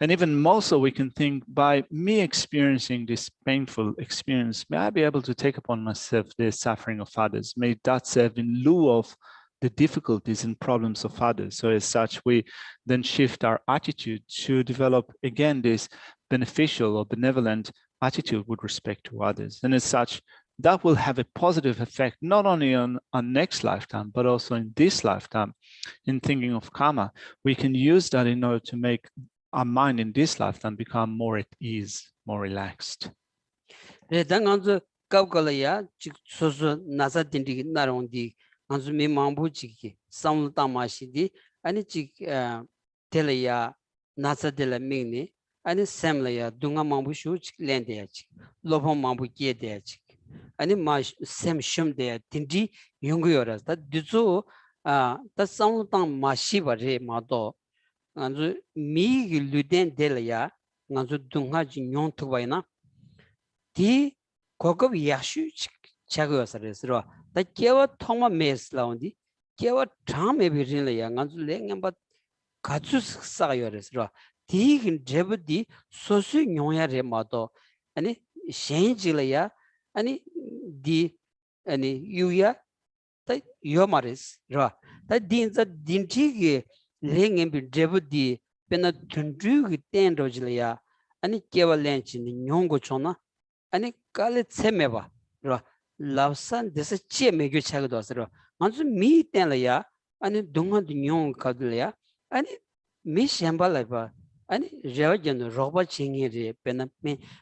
And even more so, we can think by me experiencing this painful experience, may I be able to take upon myself the suffering of others? May that serve in lieu of the difficulties and problems of others. So as such, we then shift our attitude to develop, again, this beneficial or benevolent attitude with respect to others. And as such, that will have a positive effect, not only on our next lifetime, but also in this lifetime. In thinking of karma, we can use that in order to make our mind in this lifetime become more at ease, more relaxed. 안주 미망부지기 삼다마시디 아니 지 텔야 나사델라 미니 아니 샘라야 둥아망부슈 렌데야지 로범망부게데야지 아니 마 샘심데 딘디 용구여라다 디조 다 삼다마시바레 마도 안주 미기 루덴델야 안주 둥하지 뇽투바이나 디 고급 야슈 자고서레스로 다 개와 통마 메스 라운디 개와 참에 비린래 양안주 랭엠바 가주 사요레스로 디긴 제부디 소수 용야레 마도 아니 셴지래야 아니 디 아니 유야 다 요마레스 라 딘자 딘티게 랭엠비 제부디 페나 튼주기 텐로지래야 아니 개와 렌치니 용고 촌나 아니 칼레 쳔메바 라 lavsan desa che megyo chaga dosro anzu mi tenlaya ani dunga dunyo kadlaya ani mi shambala ba ani rewajen roba chingi re pena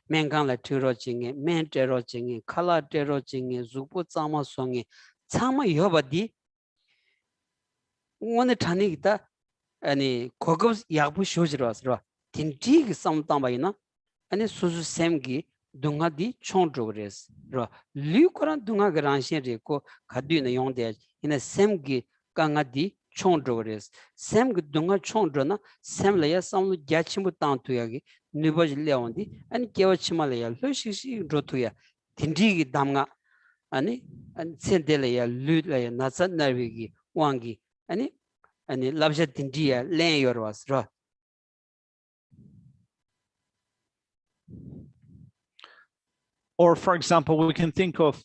mengang la tiro chingi men tero chingi khala tero chingi zupu tsama songi tsama yobadi ngone thani gita ani kogob yakbu shojiro asro tinti gi samtamba ina ani suzu semgi dunga di chondrogres ro lukoran dunga garanshe re ko khadu na yongde ina semgi kanga di chondrogres semgi dunga chondro na semla ya samlu gyachimbu tantu yagi niboj leondi ani kewa chimala ya loshi rotu ya tindi gi damga ani sendele ya lu la ya nasa narwi wangi ani labja tindi ya len yorwas ro. Or, for example, we can think of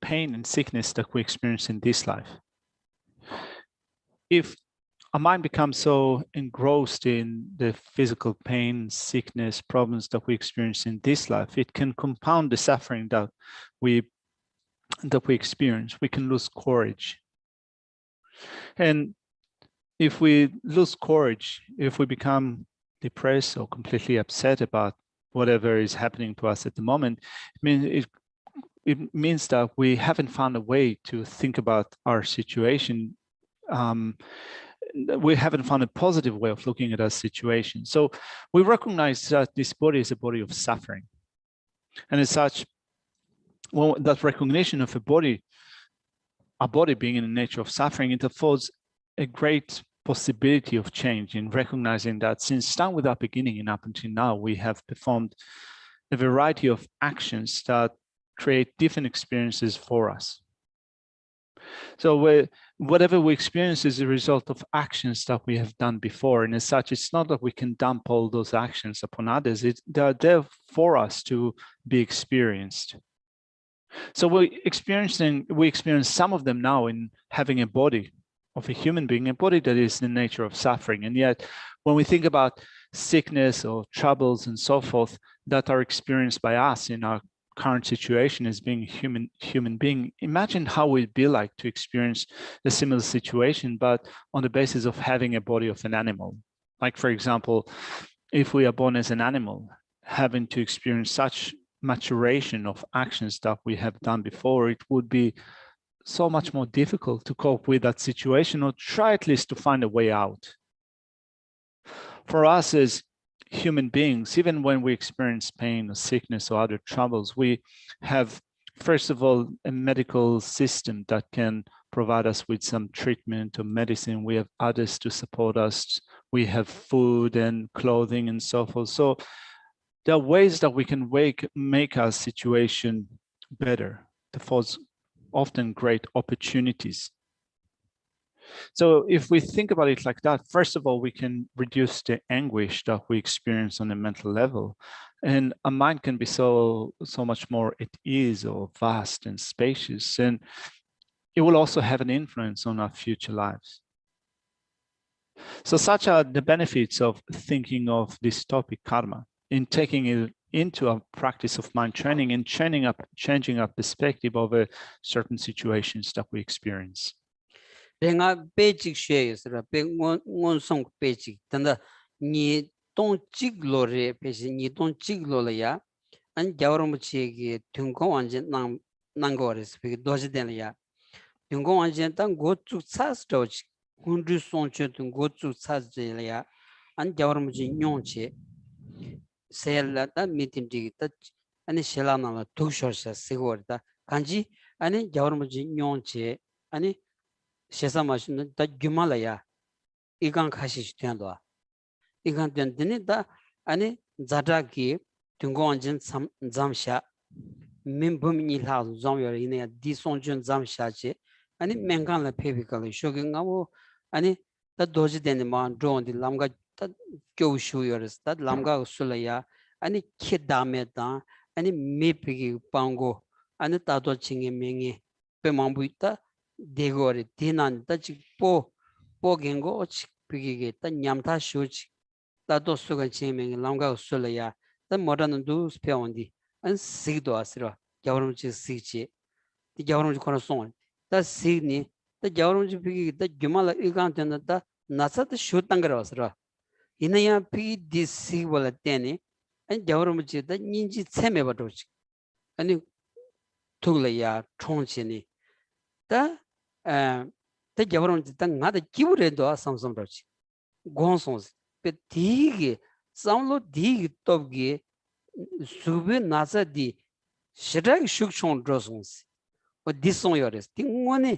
pain and sickness that we experience in this life. If our mind becomes so engrossed in the physical pain, sickness, problems that we experience in this life, it can compound the suffering that we experience. We can lose courage. And if we lose courage, if we become depressed or completely upset about whatever is happening to us at the moment, I mean, it means that we haven't found a way to think about our situation. We haven't found a positive way of looking at our situation. So we recognize that this body is a body of suffering. And as such, well, that recognition of a body being in the nature of suffering, it affords a great possibility of change in recognizing that since time without beginning and up until now, we have performed a variety of actions that create different experiences for us. So whatever we experience is a result of actions that we have done before. And as such, it's not that we can dump all those actions upon others. They're there for us to be experienced. So we experience some of them now in having a body of a human being, a body that is the nature of suffering. And yet, when we think about sickness or troubles and so forth that are experienced by us in our current situation as being a human being, imagine how it would be like to experience a similar situation, but on the basis of having a body of an animal. Like, for example, if we are born as an animal, having to experience such maturation of actions that we have done before, it would be so much more difficult to cope with that situation, or try at least to find a way out. For us as human beings, even when we experience pain or sickness or other troubles, we have, first of all, a medical system that can provide us with some treatment or medicine. We have others to support us. We have food and clothing and so forth. So there are ways that we can make our situation better. There's often great opportunities. So if we think about it like that, first of all, we can reduce the anguish that we experience on a mental level. And our mind can be so much more at ease or vast and spacious. And it will also have an influence on our future lives. So such are the benefits of thinking of this topic, karma, in taking it into a practice of mind training and changing our perspective over certain situations that we experience. Renga basic shares ra pengon song basic tanda ni ton chiglo re pesi ni ton chiglo la ya an jawram chegi tungko anje nangores pe doji den ya tungko anje tan go chu sas doj hundru song che tung go chu sas je la ya an jawram ji nyong che sel la ta mitim ji ta ani shelana la tushor sa sigor da kanji ani jawram ji nyong che ani 세상마시는 다 규말이야 이간 가시시 된다 이간 된데 다 아니 자다기 등고안진 잠샤 민범이라 좀여리네 디송준 잠샤지 아니 맹간라 페비컬 쇼긴가고 아니 다 도지되는 마 드론디 람가 다 교슈여스 다 람가 술이야 아니 키다메다 아니 메피기 방고 아니 다도 칭이 명이 빼망부 있다 대거리 디난 따지 뽀겐고 비기게 따 냠타 쇼치 따도 수가 지명이 람가 술이야 다 모라는 두 스페온디 안 시도 아스라 겨울음치 시치 디 겨울음치 코너송 다 시니 다 겨울음치 비기 다 규말 이간텐다 다 나사도 쇼땅거스라 이나야 비 디시 월테니 안 겨울음치 다 닌지 쳔메버도치 아니 투글이야 총치니 다 때 겨울은 딱 나도 기부래도 삼삼도지 곤송스 베 디기 삼로 디기 톱기 수비 나사디 시작 숙총 드로송스 어 디송여레스 띵원에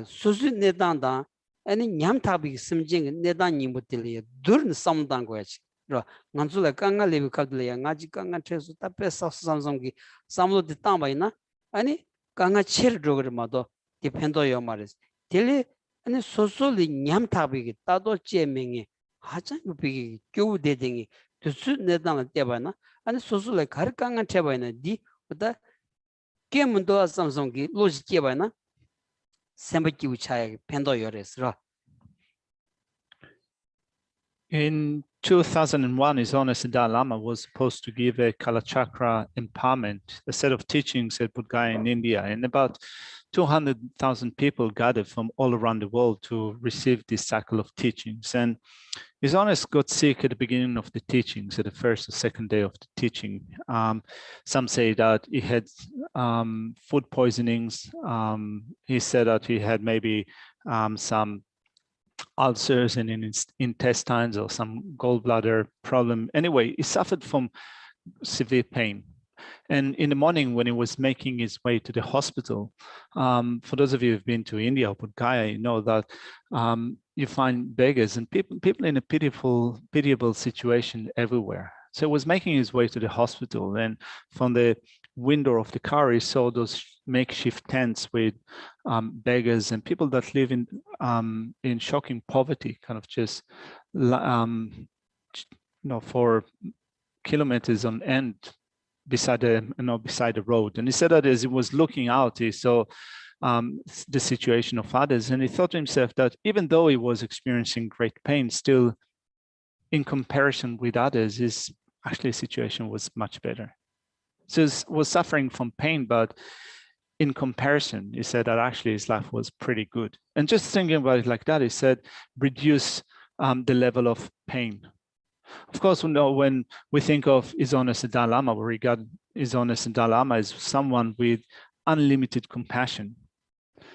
수수 내단다 아니 냠타비 심징 내단이 못들이 둘 삼단 거야지 로 난줄에 깡갈레비 카들이야 나지 깡간 tresu 답에 삼삼기 삼로디 땅바이나 아니 깡가 체르 드로그마도 디펜도요 말이스 딜리 아니 소소리 냠타비기 따도 제명이 하자고 비기 교우대등이 두수 내단을 떼바나 아니 소소리 가르깡가 tre바이나 디 보다 게문도 삼성기 로직 떼바나 셈바기 우차야 펜도요레스로 In 2001, His Holiness the Dalai Lama was supposed to give a Kalachakra empowerment, a set of teachings at Bodh Gaya in India, and about 200,000 people gathered from all around the world to receive this cycle of teachings. And His Holiness got sick at the beginning of the teachings, at the first or second day of the teaching. Some say that he had food poisonings. He said that he had maybe some ulcers in his intestines or some gallbladder problem. Anyway, he suffered from severe pain. And in the morning, when he was making his way to the hospital, for those of you who've been to India or Bodh Gaya, you know that you find beggars and people in a pitiable situation everywhere. So he was making his way to the hospital, and from the window of the car, he saw those makeshift tents with beggars and people that live in shocking poverty, kind of just for kilometers on end beside the road. And he said that as he was looking out, he saw the situation of others, and he thought to himself that even though he was experiencing great pain, still in comparison with others, his actually situation was much better. So he was suffering from pain, but in comparison, he said that actually his life was pretty good. And just thinking about it like that, he said, reduce the level of pain. Of course, we know when we think of His Holiness the Dalai Lama, we regard His Holiness the Dalai Lama as someone with unlimited compassion.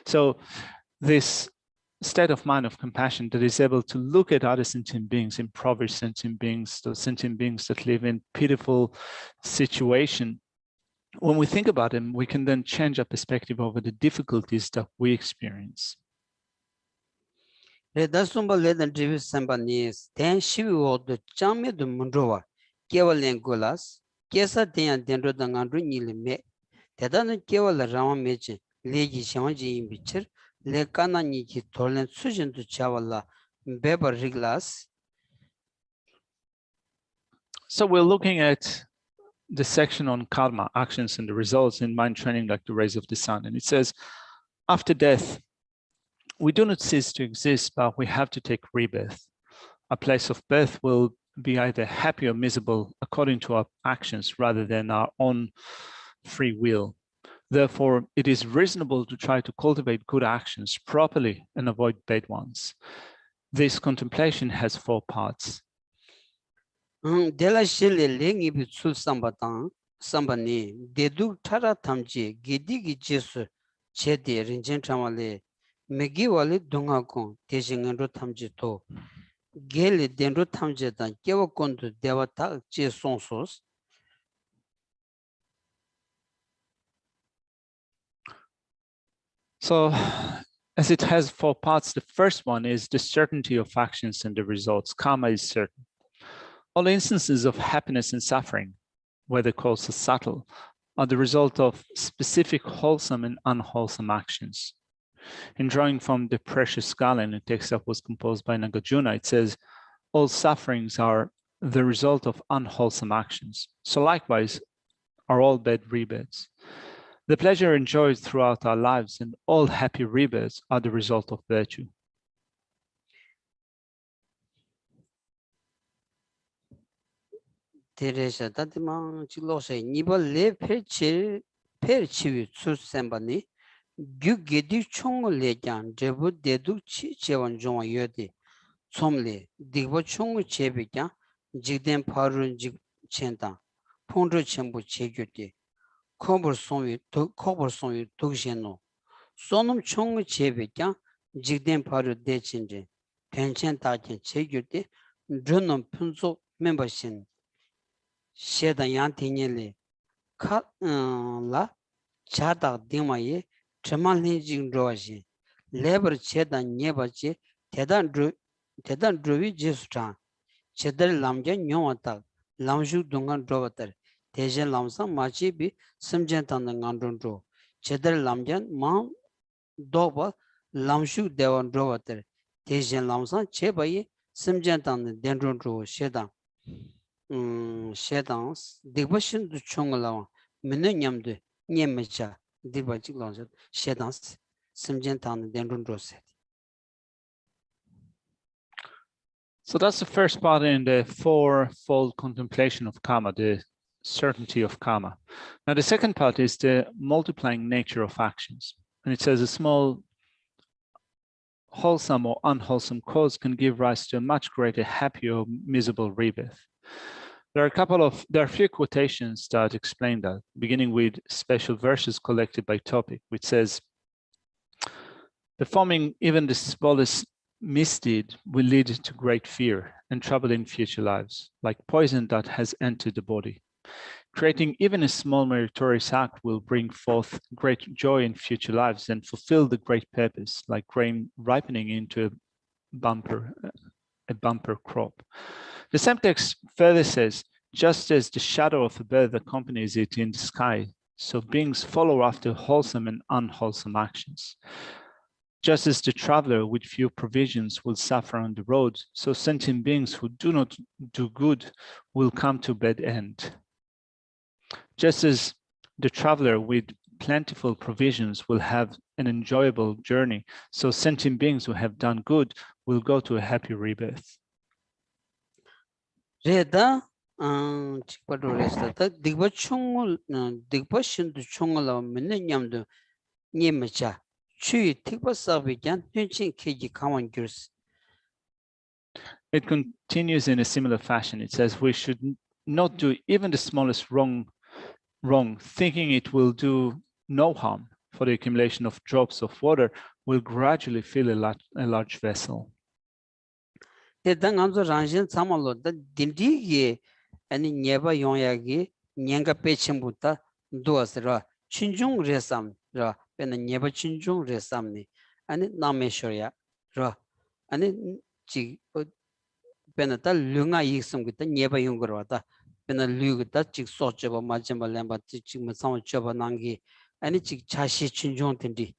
So this state of mind of compassion that is able to look at other sentient beings, impoverished sentient beings, those sentient beings that live in pitiful situation. When we think about them, we can then change our perspective over the difficulties that we experience. Redasumba ledan trivis sambanis, ten shivu the chame de mundroa, Kevalen golas, Kesa ten dendro dangandru nilime, Tedana Kevala Rama meche, Legi Shamaji in Bicher, Lekana Niki Tolen Sujan to Chavala, Beber Riglas. So we're looking at the section on karma, actions and the results in mind training like the rays of the sun. And it says, after death, we do not cease to exist, but we have to take rebirth. Our place of birth will be either happy or miserable according to our actions rather than our own free will. Therefore, it is reasonable to try to cultivate good actions properly and avoid bad ones. This contemplation has 4 parts. Dela Shile Lengi Bitsul Sambatan, Sambani, Dedu Tara Tamji, Gidigi Jesu, Chedi, Rinjen Tamale, Megiwali Dungakon, Tejingando Tamji to, Gele Dendro Tamjetan, Kewakondu Devata Jesonsos. So, as it has 4 parts, the first one is the certainty of actions and the results. Karma is certain. All instances of happiness and suffering, whether cause or subtle, are the result of specific wholesome and unwholesome actions. In drawing from the precious Scala in a text that was composed by Nagarjuna, it says, all sufferings are the result of unwholesome actions. So likewise are all bad rebirths. The pleasure enjoyed throughout our lives and all happy rebirths are the result of virtue. Teresa Tatima Chilose, Niba Le Perchivi Susembani, Gugedi Chong Lejan, Jebu Dedu Chevan Jon Yodi, Somle, Digbo Chong Chebika, Jigden Parun Jig Chenta, Pondro Chembu Cheguti, Cobber Songi, Tugeno, Sonum Chong Chebika, Jigden Paru Dechinje, Penchen Takin Cheguti, Drunum Punzo membership. Sheda Yantinele Kat La Chata Dimaye, Tremalin Jing Roji, Labor Cheda Nebachi, Tedan Druvi Jistan, Cheddar Lamja Nyomata, Lamju Dungan Drovater, Tejan Lamsa Machibi, Simjantan Ngandro, Cheddar Lamjan, Mount Doba, Lamshu Devan Drovater, Tejan Lamsa, Chebaye, Simjantan Dendron Sheda. Shedans, Devotion to Chongala, Menanyamde, Nyemacha, Devachi Longet, Shedans, Simjantan, Dendron Roset. So that's the first part in the 4-fold contemplation of karma, the certainty of karma. Now, the second part is the multiplying nature of actions. And it says a small wholesome or unwholesome cause can give rise to a much greater happy or miserable rebirth. There are a few quotations that explain that, beginning with special verses collected by topic, which says, performing even the smallest misdeed will lead to great fear and trouble in future lives, like poison that has entered the body. Creating even a small meritorious act will bring forth great joy in future lives and fulfill the great purpose, like grain ripening into a bumper crop. The same text further says, just as the shadow of a bird accompanies it in the sky, so beings follow after wholesome and unwholesome actions. Just as the traveler with few provisions will suffer on the road, so sentient beings who do not do good will come to bad end. Just as the traveler with plentiful provisions will have an enjoyable journey, so sentient beings who have done good will go to a happy rebirth. Reda chikpado resta ta digba chungul digba shindu chungula minne nyamdu nyemacha chui tikba sabi jan tunchin keji kawan gyurs. It continues in a similar fashion. It says we should not do even the smallest wrong, thinking it will do no harm, for the accumulation of drops of water will gradually fill a large vessel. Tedang anzo ranjin samalo da dindigi ani nyeba yongyagi nyenga pechimbuta duasra chinjung resam ra pena nyeba chinjung resam ni ani nameshorya ra ani chi pena ta lunga yisum gita nyeba yungro ta pena lugita chik socheba majamba lemba chik masam choba nangi ani chik chashi chinjung tindi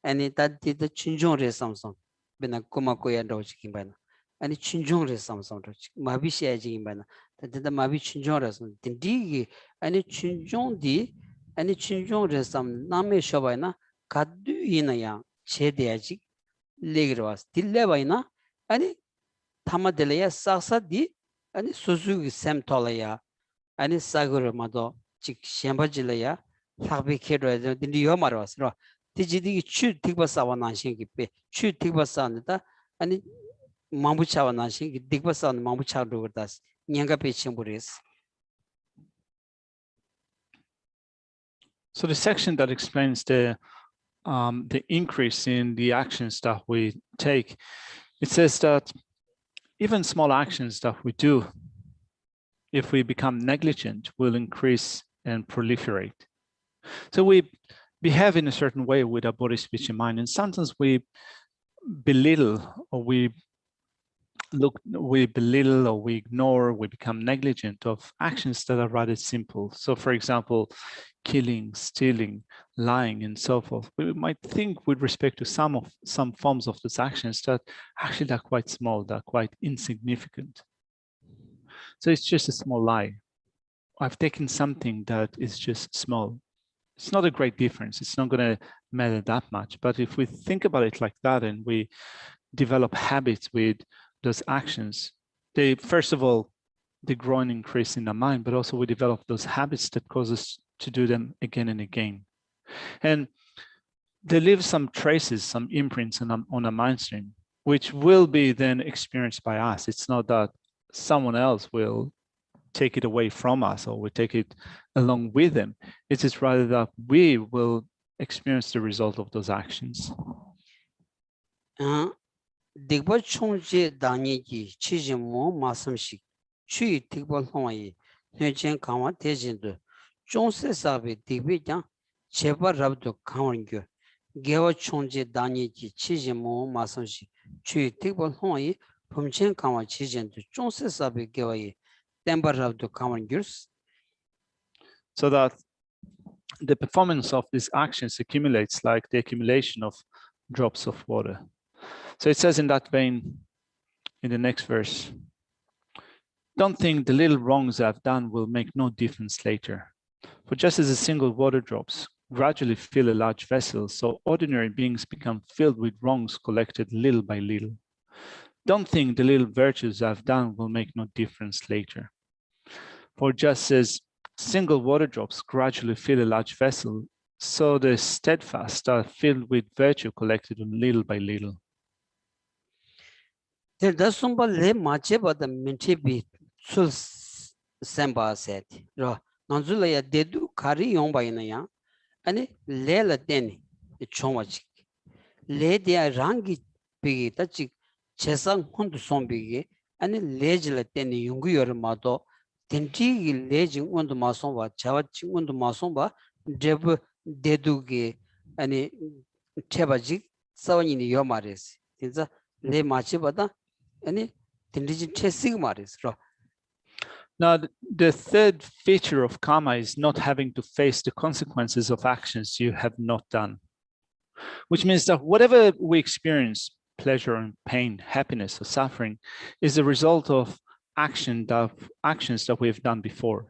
ani ta the chinjung resam sam pena kuma koya ro chikimbana ani chinjung resam sam ro mabi shya jikimbana ta mabi chinjung resam tindi ani chinjung di ani chinjung resam name shobaina kaddu ina ya chedeyaji legirwas dillebaina ani 타마델레야 사사디 아니 수수기 샘톨레야 아니 사그르마도 직 셴바질레야 학비케로야 딘디요 말와스로 디지디 추 틱바사와 난신기페 추 틱바사는다 아니 마무차와 난신기 틱바사는 마무차로 그다스 냥가 페칭부레스. So the section that explains the increase in the actions that we take, it says that even small actions that we do, if we become negligent, will increase and proliferate. So we behave in a certain way with our body, speech, and mind, and sometimes we belittle or we belittle or we ignore, we become negligent of actions that are rather simple. So for example, killing, stealing, lying, and so forth. We might think with respect to some forms of these actions that actually they're quite small, they're quite insignificant. So it's just a small lie. I've taken something that is just small. It's not a great difference. It's not going to matter that much. But if we think about it like that and we develop habits with those actions, they, first of all, they grow and increase in our mind, but also we develop those habits that cause us to do them again and again. And they leave some traces, some imprints on our mind stream, which will be then experienced by us. It's not that someone else will take it away from us or we take it along with them. It is rather that we will experience the result of those actions. Digba chongje danyeji chijimo masamshik chui digba longyi nyechen kawa tejindu chongse sabe digbe jang cheba rabdo kawangyo gewa chongje danyeji chijimo masamshik chui digba longyi pumchen kawa chijindu chongse sabe gewa yi temba rabdo kawangyurs. So that the performance of these actions accumulates like the accumulation of drops of water. So it says in that vein, in the next verse, don't think the little wrongs I've done will make no difference later. For just as a single water drops gradually fill a large vessel, so ordinary beings become filled with wrongs collected little by little. Don't think the little virtues I've done will make no difference later. For just as single water drops gradually fill a large vessel, so the steadfast are filled with virtue collected little by little. There does somebody le mache but the minty be sul samba said. Nanzula ya dedu kari yomba in a yang, and le la deni, the chomachik. Le de rangi pigi, touching chesang hundu sombigi, and lege la deni yungu yor mato, tenti leging on the masomba, chavaching on the masomba, deb deduge, and Chebajik, seven in Yomaris. Is a le machibata, any indigent sigmaris. Now, the third feature of karma is not having to face the consequences of actions you have not done, which means that whatever we experience, pleasure and pain, happiness or suffering, is a result of actions that we have done before.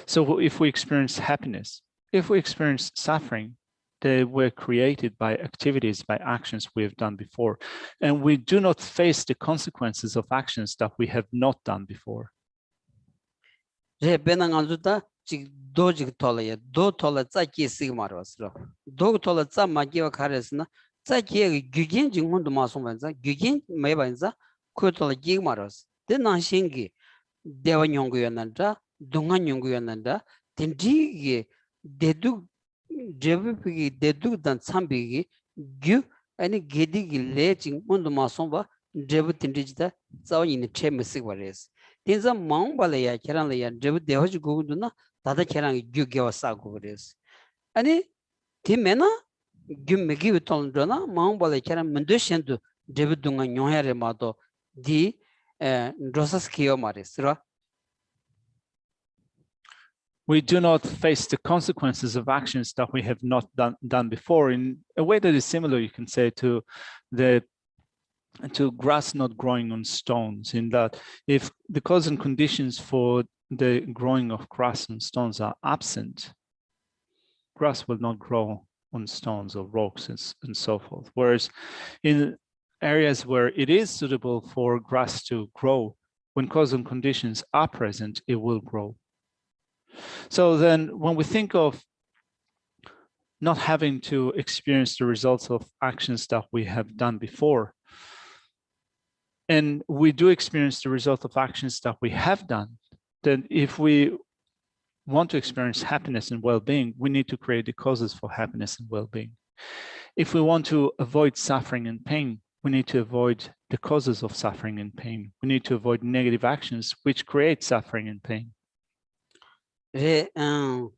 So if we experience happiness, if we experience suffering, they were created by activities, by actions we have done before. And we do not face the consequences of actions that we have not done before. Do tola zaki sigmaros. Do tola zamagiva caresna, zaki gugin jingun masonza, gugin mebanza, kutola gigmaros. Then Anshingi, Deva Yonguyananda, Dungan Yonguyananda, Tindigi, Dedu. Jebipigi dedu dan sambigi gu ani gedigi leching mundu masomba jebu tindijda zaw in che mesig wares tinza maung balaya keran la ya jebu dehoji gugunduna tada keran gu gewasa gugres ani timena gu megi bitolndona maung balaya keran mundu shendu jebu dunga nyoyare mato di rosas kiyo mares ra. We do not face the consequences of actions that we have not done before. In a way that is similar, you can say, to grass not growing on stones, in that if the cause and conditions for the growing of grass and stones are absent, grass will not grow on stones or rocks and so forth. Whereas in areas where it is suitable for grass to grow, when cause and conditions are present, it will grow. So then when we think of not having to experience the results of actions that we have done before, and we do experience the result of actions that we have done, then if we want to experience happiness and well-being, we need to create the causes for happiness and well-being. If we want to avoid suffering and pain, we need to avoid the causes of suffering and pain. We need to avoid negative actions which create suffering and pain. Pena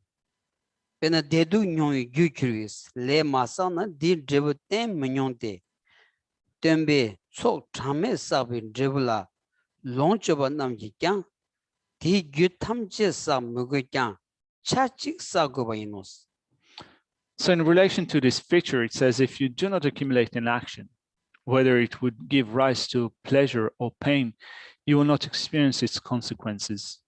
dedu nyong yu curious le masana di dribu ten minyong de tembe so chame sabi dribula long choba nam ji kyang di gyu tamje sa mugu kyang cha chik sa go ba inos. So in relation to this feature, it says if you do not accumulate an action, whether it would give rise to pleasure or pain, you will not experience its consequences.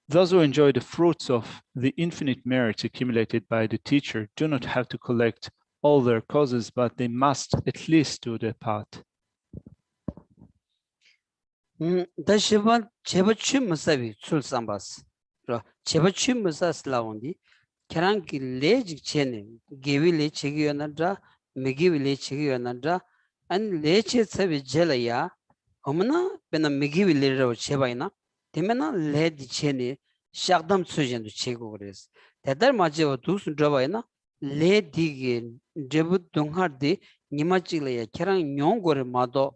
Those who enjoy the fruits of the infinite merit accumulated by the teacher do not have to collect all their causes, but they must at least do their part. Da shiba cheba chu musabi sul sambas. Cheba chu musas laundi kerang ki lej chene gewi le chegi yanadra megiwi le chegi yanadra and leche sabi jelaya omna pena megiwi le ro cheba ina temena le di chene shakdam sujen du chego gres tedar majewa dusun draba ina le dige jebu dunghar de nimachi le kerang nyong gore mado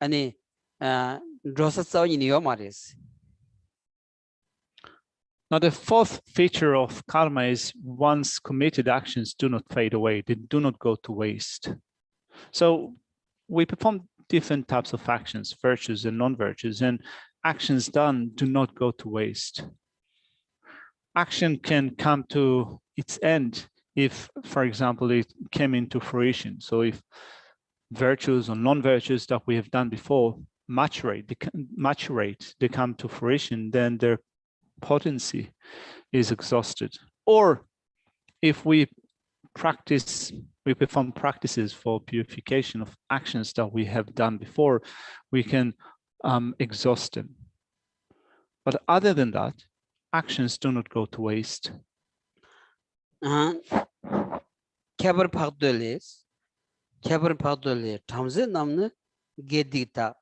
ani drosa saw in your mares. Now, the fourth feature of karma is once committed actions do not fade away, they do not go to waste. So we perform different types of actions, virtues and non-virtues, and actions done do not go to waste. Action can come to its end if, for example, it came into fruition. So if virtues or non-virtues that we have done before maturate, they come to fruition, then their potency is exhausted. Or if we perform practices for purification of actions that we have done before, we can exhaust them. But other than that, actions do not go to waste. Keber pagdoles, tamze namne gedita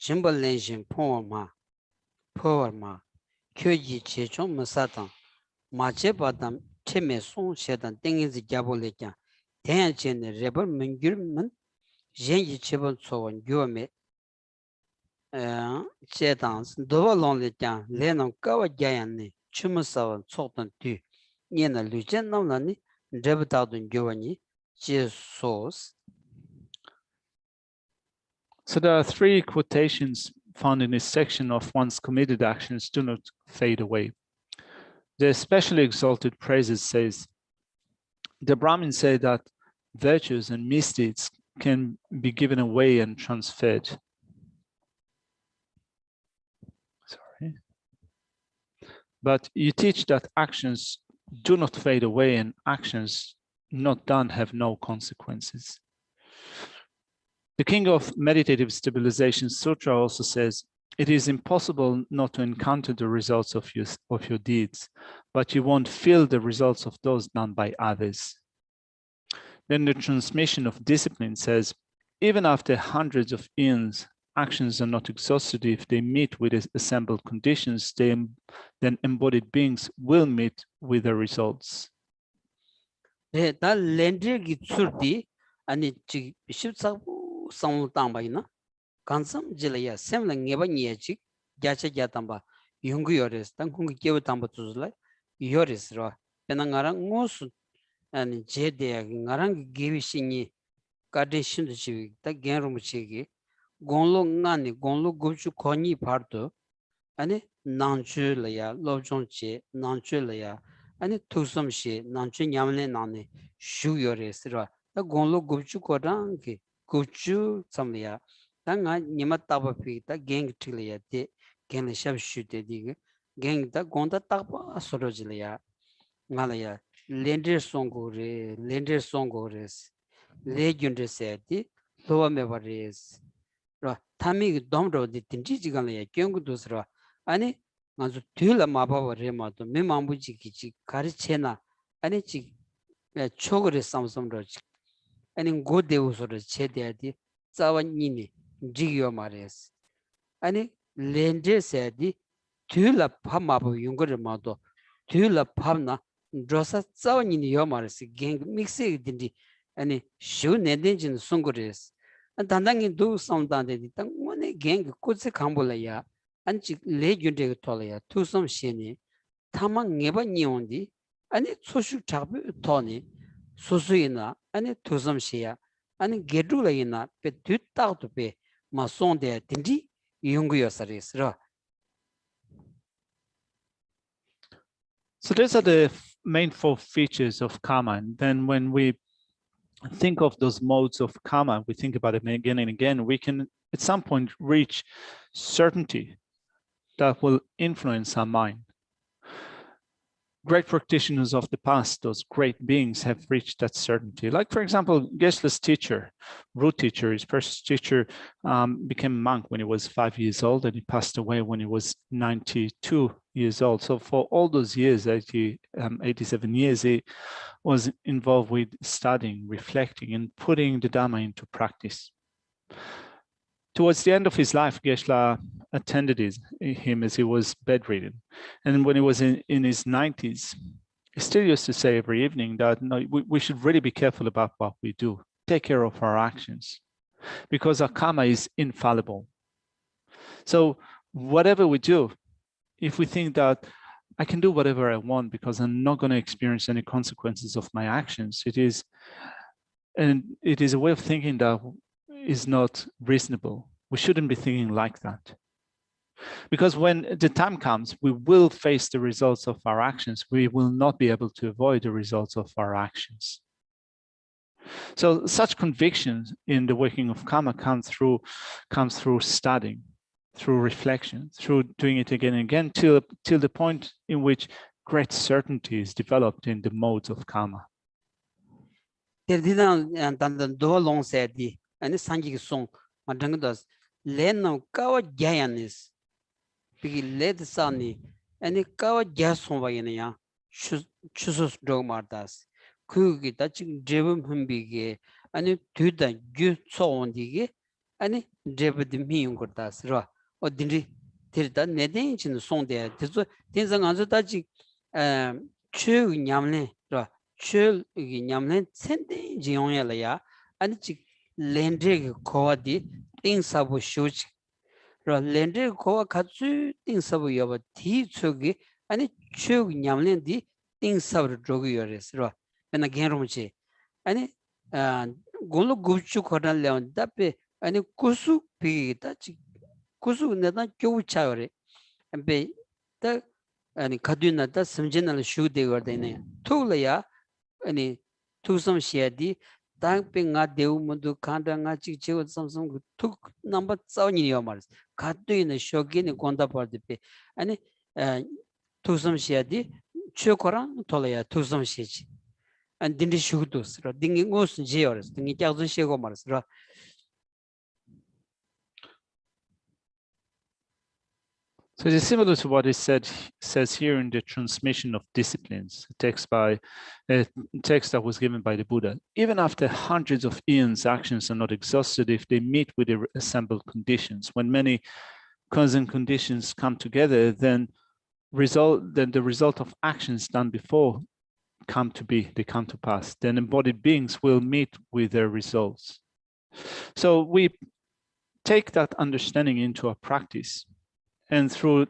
Jimbalension power Kyoji Chechon Masatan, Machebatam, Chemeson, Shetan, Dingis Jabolekan, Tenchen, Rebel Mingurman, Jenji Chebon so and Guame Chetans, Dovalon Letan, Lennon Kawa Gayani, Chumasawan, Sotan Tu, Nina Lujan Nolani, Debutadun Giovanni, Jesus. So there are three quotations found in this section of one's committed actions do not fade away. The especially exalted praises says, the Brahmin say that virtues and misdeeds can be given away and transferred. Sorry. But you teach that actions do not fade away and actions not done have no consequences. The king of meditative stabilization sutra also says, it is impossible not to encounter the results of your deeds, but you won't feel the results of those done by others. Then the transmission of discipline says, even after hundreds of eons, actions are not exhausted if they meet with assembled conditions, then embodied beings will meet with the results. Kansam Jilaya, Semla Neva Niachi, Gacha Jatamba, Yungu Yoris, Tankungi Tamba Tuzla, Yoris Ra, Penangarang Mosu, and Jede, Narang Givishini, Kadeshin Chivi, the Genrum Chigi, Gonlo Nani, Gonlo Guchu Koni Parto, and Nanchulaya, Lojonche, Nanchulaya, and Tusum She, Nanchin Yamle Nani, Shu Yoris Ra, the Gonlo Guchu Kodangi, Guchu Samlia. Tanga nima taba pita gang tilia de gang shab shute dig gang da gonda taba sorojlia ngalaya lender songores legend seti lowa mevares ra tami domro de tinji jigalaya kyong dusra ani ngazu tula mababa rema to me mambuji kichi kari chena ani chi chogore samsam ro ani gode usoro chede di zawanyini Jigyo Mares. Ani Lender said, Tula Pamabu Yungurmado, Tula Pamna, Drosa Zawan in Yomaris, gang mixing dindi, and shoe nedin Sungures. And Tandang do some done the one gang could say Cambolaya, and legend tolia, to some sheni, Tamang never nyondi, and it social tabu Tony, Susuina, and it to some shea, and Gedulaina, but do out to pay. So these are the main four features of karma. And then when we think of those modes of karma, we think about it again and again, we can at some point reach certainty that will influence our mind. Great practitioners of the past, those great beings, have reached that certainty. Like, for example, Geshe's teacher, root teacher, his first teacher, became a monk when he was 5 years old, and he passed away when he was 92 years old. So for all those years, 87 years, he was involved with studying, reflecting, and putting the Dharma into practice. Towards the end of his life, Geshe attended him as he was bedridden. And when he was in his 90s, he still used to say every evening that no, we should really be careful about what we do, take care of our actions, because our karma is infallible. So whatever we do, if we think that I can do whatever I want because I'm not going to experience any consequences of my actions, it is a way of thinking that is not reasonable. We shouldn't be thinking like that. Because when the time comes, we will face the results of our actions. We will not be able to avoid the results of our actions. So such convictions in the working of karma comes through studying, through reflection, through doing it again and again, till the point in which great certainty is developed in the modes of karma. And Sanji song, Madangas, Leno Kawa Gianis, Big Led Sani, and a Kawa Jason Vayania, Chusus Dogmartas, Kugi touching Jebum Humbige, and it to the good so on the 아니 제부디 미용 거다스로 어딘지 들다 내den진 송대 그래서 된상 안서 다지 추 냠네 추 냠네 센데 지용야라야 아니 지 렌드게 코디 띵사부 쇼지 렌드 코와 같이 띵사부 여버 디 추기 아니 추 냠네디 띵사부 조기여레스로 맨나 게로무치 아니 골로 구추 코달레온 답에 아니 구수 비다 구수 내가 교우차요래 배 아니 가드나다 심진을 슈데거데네 토라야 아니 투섬시야디 당빙아 대우문도 칸당아 찍지고 삼성 툭 넘버 싸우니요 말스 가드이는 쇼기니 건다버드베 아니 투섬시야디 최고랑 토라야 투섬시지 안 딘디 슈도스라 딩이 무슨 지어스 딩이 작은 시고 말스라 So it is similar to what is says here in the Transmission of Disciplines, a text that was given by the Buddha. Even after hundreds of eons, actions are not exhausted if they meet with the assembled conditions. When many constant conditions come together, then the result of actions done before they come to pass. Then embodied beings will meet with their results. So we take that understanding into our practice. And through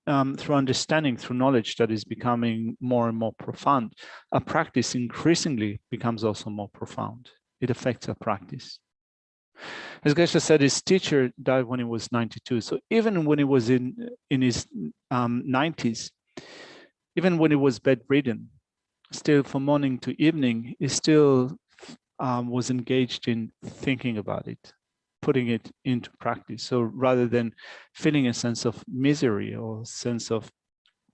understanding, through knowledge that is becoming more and more profound, our practice increasingly becomes also more profound. It affects our practice. As Geshe said, his teacher died when he was 92. So even when he was in his 90s, even when he was bedridden, still from morning to evening, he still was engaged in thinking about it, putting it into practice. So rather than feeling a sense of misery or sense of,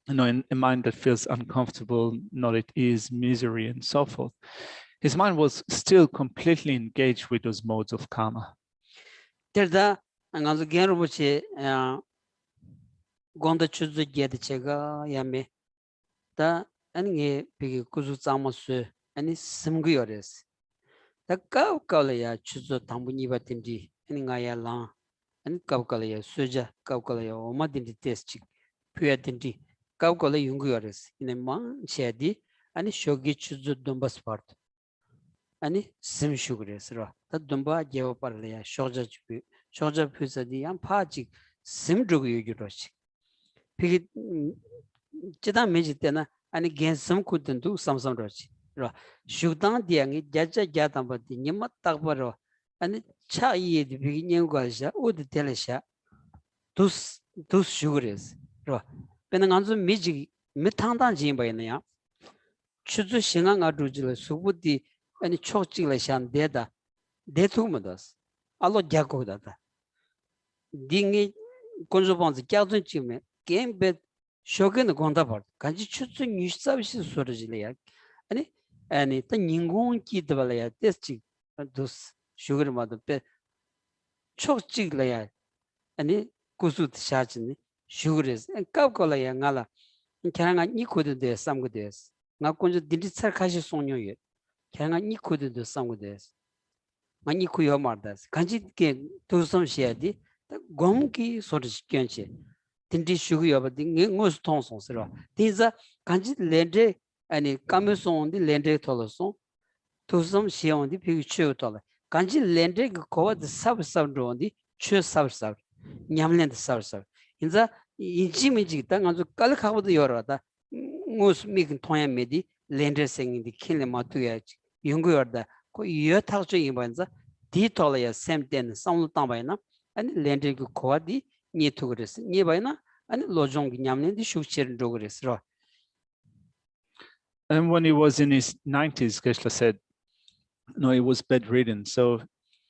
a mind that feels uncomfortable, not at ease, misery, and so forth, his mind was still completely engaged with those modes of karma. terda angazo genrubuche gonda chuzu gede chega yame da ani bigi kuzu zamasu ani simguyores da kaukala chuzu tambuni batindi ani ngaya la ani kaukala suja kaukala omadindi testi pyatindi kaukala yunguyores ine man chedi ani shogi chuzu dombas part ani sim shugresra da domba jewa parle shoja phusadi yan phaji sim drug yujurochi pigi chida meji tena ani gen sam kudendu samsam rochi ra shugdan diangi jaja jatamba di nyama takbaro ani cha yi di pigi nyengwalsha ud telesha dus shugres ra pena nganzu meji mitangdan jimba ya chuzu singa ngadujile subudi 아니 초직을 샹데다 대투무다스 알로 자고다다 딩이 콘조본즈 갸든 치메 게임베 쇼겐의 건다버 간지 추츠 뉴스서비스 소르질이야 아니 또 인공기 들어야 테스트 도스 쇼그르마도 베 초직을야 아니 고수트 샤진이 쇼그레스 까고라야 나라 걔가 니코드데 삼고데스 나 콘조 딘디차 카시 송녀예 걔가 니코드도 상고데스 많이 쿠요 말다스 간지게 도섬시야디 곰기 소르시견시 딘디 슈구여버디 ngos 통송스러 디자 간지 렌데 아니 까메송디 렌데 톨로송 도섬시온디 비추토라 간지 렌데 고와드 sabsab론디 추sabsab 냠렌드 sabsab 인자 인지미지 땅아주 깔카고도 열어다 ngos 미긴 통야메디 렌데 생인디 킬레 마투야지 연구여다 그 여타죠 이번자 디톨이야 샘된 상물당바이나 아니 렌드기 코디 니토그레스 니바이나 아니 로종기 냠는디 슈치르 조그레스로. And when he was in his 90s, Geshe said, no, he was bedridden. So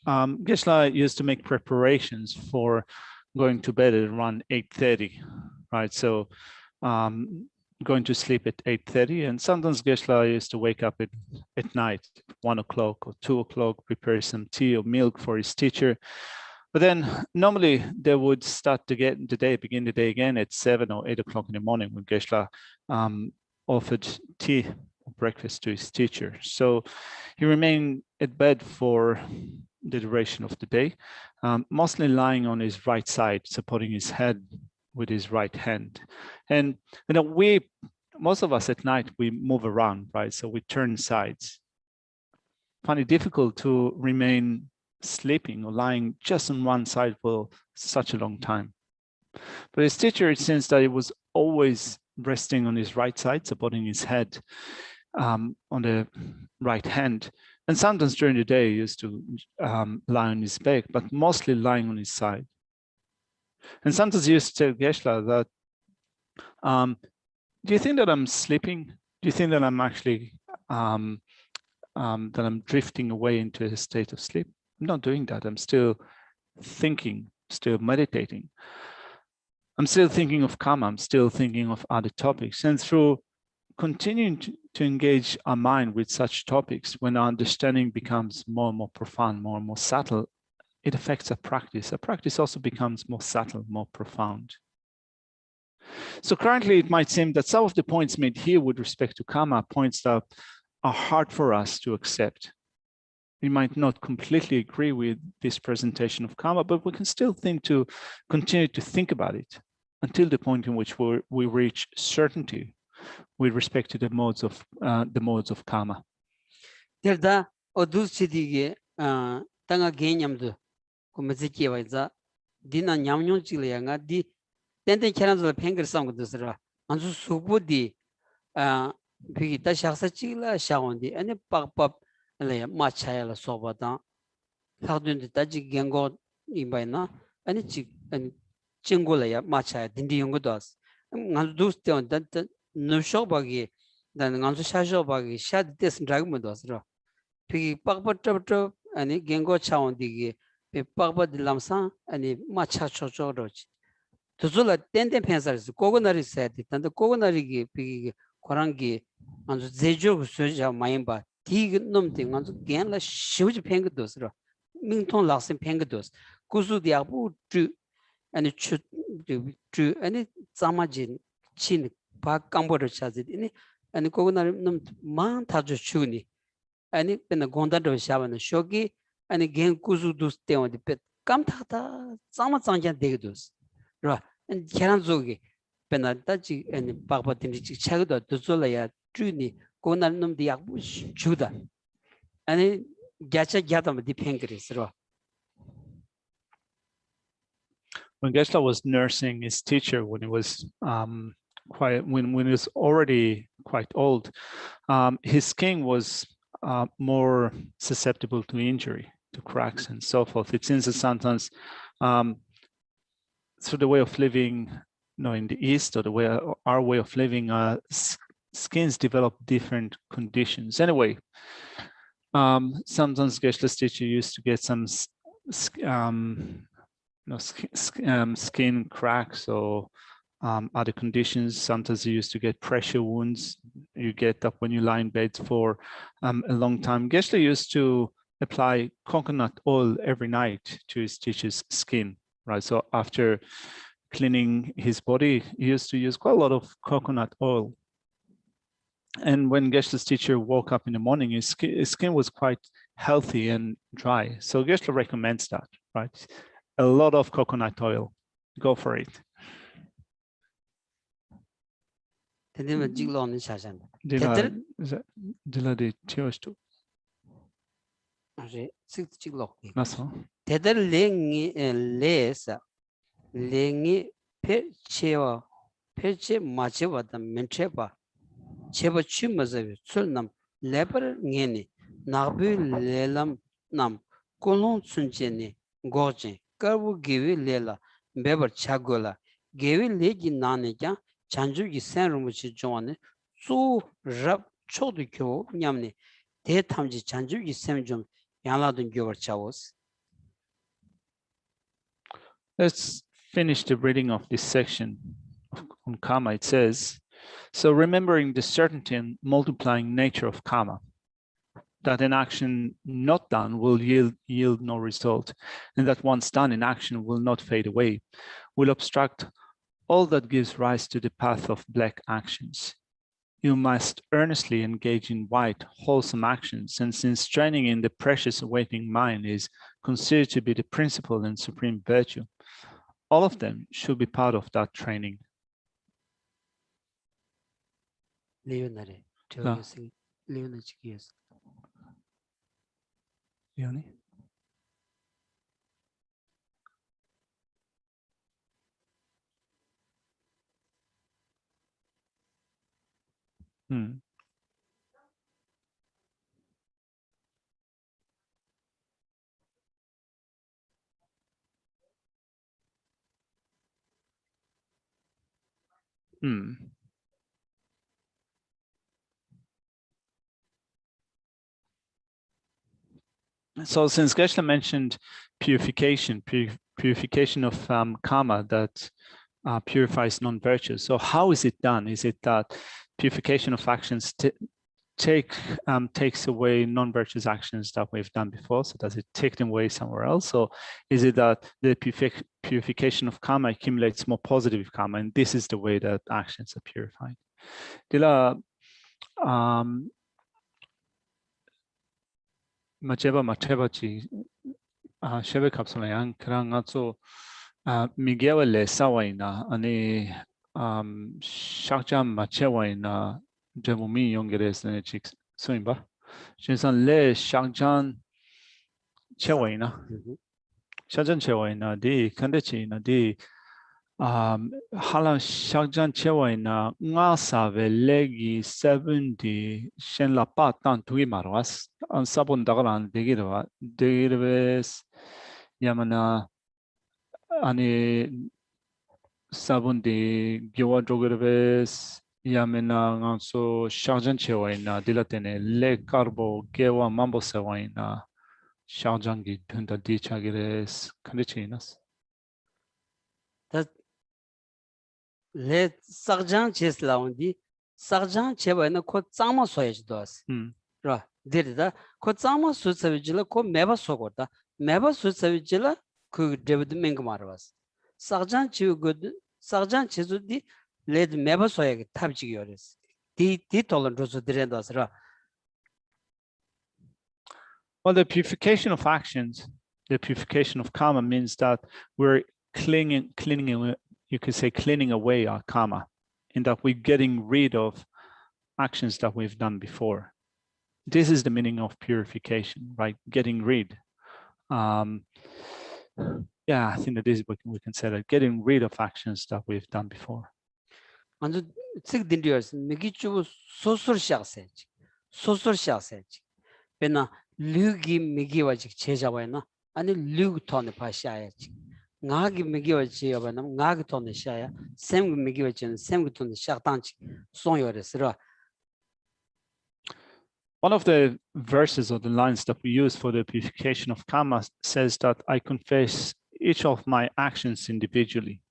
Geshe used to make preparations for going to bed at around 8:30, right? So going to sleep at 8:30, and sometimes Geshe used to wake up at night, 1 o'clock or 2 o'clock, prepare some tea or milk for his teacher. But then normally they would begin the day again at 7 or 8 o'clock in the morning when Geshe offered tea or breakfast to his teacher. So he remained at bed for the duration of the day, mostly lying on his right side, supporting his head with his right hand. And most of us at night, we move around, right? So we turn sides. Find it difficult to remain sleeping or lying just on one side for such a long time. But his teacher, it seems that he was always resting on his right side, supporting his head on the right hand. And sometimes during the day, he used to lie on his back, but mostly lying on his side. And sometimes he used to tell Geshe that, do you think that I'm sleeping? Do you think that I'm actually, that I'm drifting away into a state of sleep? I'm not doing that. I'm still thinking, still meditating. I'm still thinking of karma. I'm still thinking of other topics. And through continuing to engage our mind with such topics, when our understanding becomes more and more profound, more and more subtle, it affects our practice. Our practice also becomes more subtle, more profound. So currently, it might seem that some of the points made here with respect to karma are points that are hard for us to accept. We might not completely agree with this presentation of karma, but we can still continue to think about it until the point in which we reach certainty with respect to the modes of karma. Derda odus chidige tanga genyamdu kumaziki waiza dina nyamnyon chile nga di tenten keranzo pengar samgudusra anzu subudi bigi ta shaksa chila shawondi ane pagpap le machaya la sobada lagdun ta ji gengo imbaina ane chi chingola ya machaya dindi yongodas nganzu dus te on ta no shobagi dan nganzu shashobagi shad des dragmudasra bigi pagpap 아니 gengo 차원디기 백박바 딜람사 아니 마차 초초로지 두줄라 땡땡 펜사르스 고고나리 세디 단데 고고나리기 비기 고랑기 안주 제조 수자 마임바 디 놈데 안주 겐라 시우지 펜거도스로 민통 라신 펜거도스 구수디아부 주 아니 추 아니 자마진 친 바kam보르 차지니 아니 고고나리 놈만 타주 추니 아니 근데 gondado 샤바는 쇼기 아니 겐 구수두스 때문에 배 깜타다 짱마짱자 되게도스 라 계란족이 배나다지 아니 바바딘지 차고도 두줄라야 주니 고날 놈디 약부 주다 아니 갸차 갸다면 디펜그리스로. When Geshe was nursing his teacher when he was when he was already quite old, his skin was more susceptible to injury, to cracks and so forth. It seems that sometimes through the way of living, in the East, or our way of living, skins develop different conditions. Anyway, sometimes Geshe's teacher used to get some skin cracks or other conditions. Sometimes you used to get pressure wounds. You get up when you lie in bed for a long time. Geshe used to apply coconut oil every night to his teacher's skin, right? So after cleaning his body, he used to use quite a lot of coconut oil. And when Geshe's teacher woke up in the morning, his skin was quite healthy and dry. So Geshe recommends that, right? A lot of coconut oil. Go for it. 대대면 찍러는 샤잔. 딜라디 티오스토. 아제 식 찍러. 맞어. 대들 랭이 레사 랭이 페체와 페체 마체와다 멘체바 제바 취마자비 술남 레버 녜니 나비 레람 남 콜론 순체니 고제 까부 기위 레라 베버 차골라 게위 레기 나네자 잔주기 센rum치 좋아네 수랍 초도교 냠네 대탐지 잔주기 셈좀 양라든 교버 차오스. Let's finish the reading of this section on karma. It says, so remembering the certainty and multiplying nature of karma, that an action not done will yield no result, and that once done in action will not fade away, will obstruct all that gives rise to the path of black actions. You must earnestly engage in right, wholesome actions, and since training in the precious awakening mind is considered to be the principal and supreme virtue, all of them should be part of that training. Leonare, Ah. using Leonage years. Leonie? So since Geshe mentioned purification of karma that purifies non-virtues. So how is it done? Is it that purification of actions takes away non-virtuous actions that we've done before? So does it take them away somewhere else? Or is it that the purification of karma accumulates more positive karma, and this is the way that actions are purified? Dila Mateba shebe kapsula yang kira nga tso migewa le sawa ina ani shakja machewa ina jemumi yongere sene chik soimba shinsan le shakjan chewa ina shakjan chewa ina di kandechi ina di hala shakjan chewa ina nga save legi 70 shen la pa tan tui marwas an sabon dagaran degirves yamana ani sabundi gyowa drogirves yamena nganso shakjan chewa ina dilatene le karbo gewa mambo sewa ina shakjangi dhunda di chagires kandichi inas. That let Sarjan chess laundi, Sarjan cheva in a quote Sama soyage does. Ra, did that, quote Sama Sutsavigilla, co Meva Sogota, Meva Sutsavigilla, could David Mingamaras. Sarjan chew good, Sarjan chesudi, let Meva soyag tabjigores. The tolerant to the rendas ra. Well, the purification of actions, the purification of karma means that we're cleaning, you could say cleaning away our karma, in that we're getting rid of actions that we've done before. This is the meaning of purification, right? Getting rid. Yeah, I think that this we can say that getting rid of actions that we've done before. And sick dindiers, Migichu social shasage, social shasage. Pena Lugi Migiwajik Chejawena, and a Lug ton of Pashayach. Nagi Migiwachi of an Nagaton the Shire, same Migiwach and same to the Shatanch, Sonyores Ra. One of the verses or the lines that we use for the purification of karma says that I confess each of my actions individually.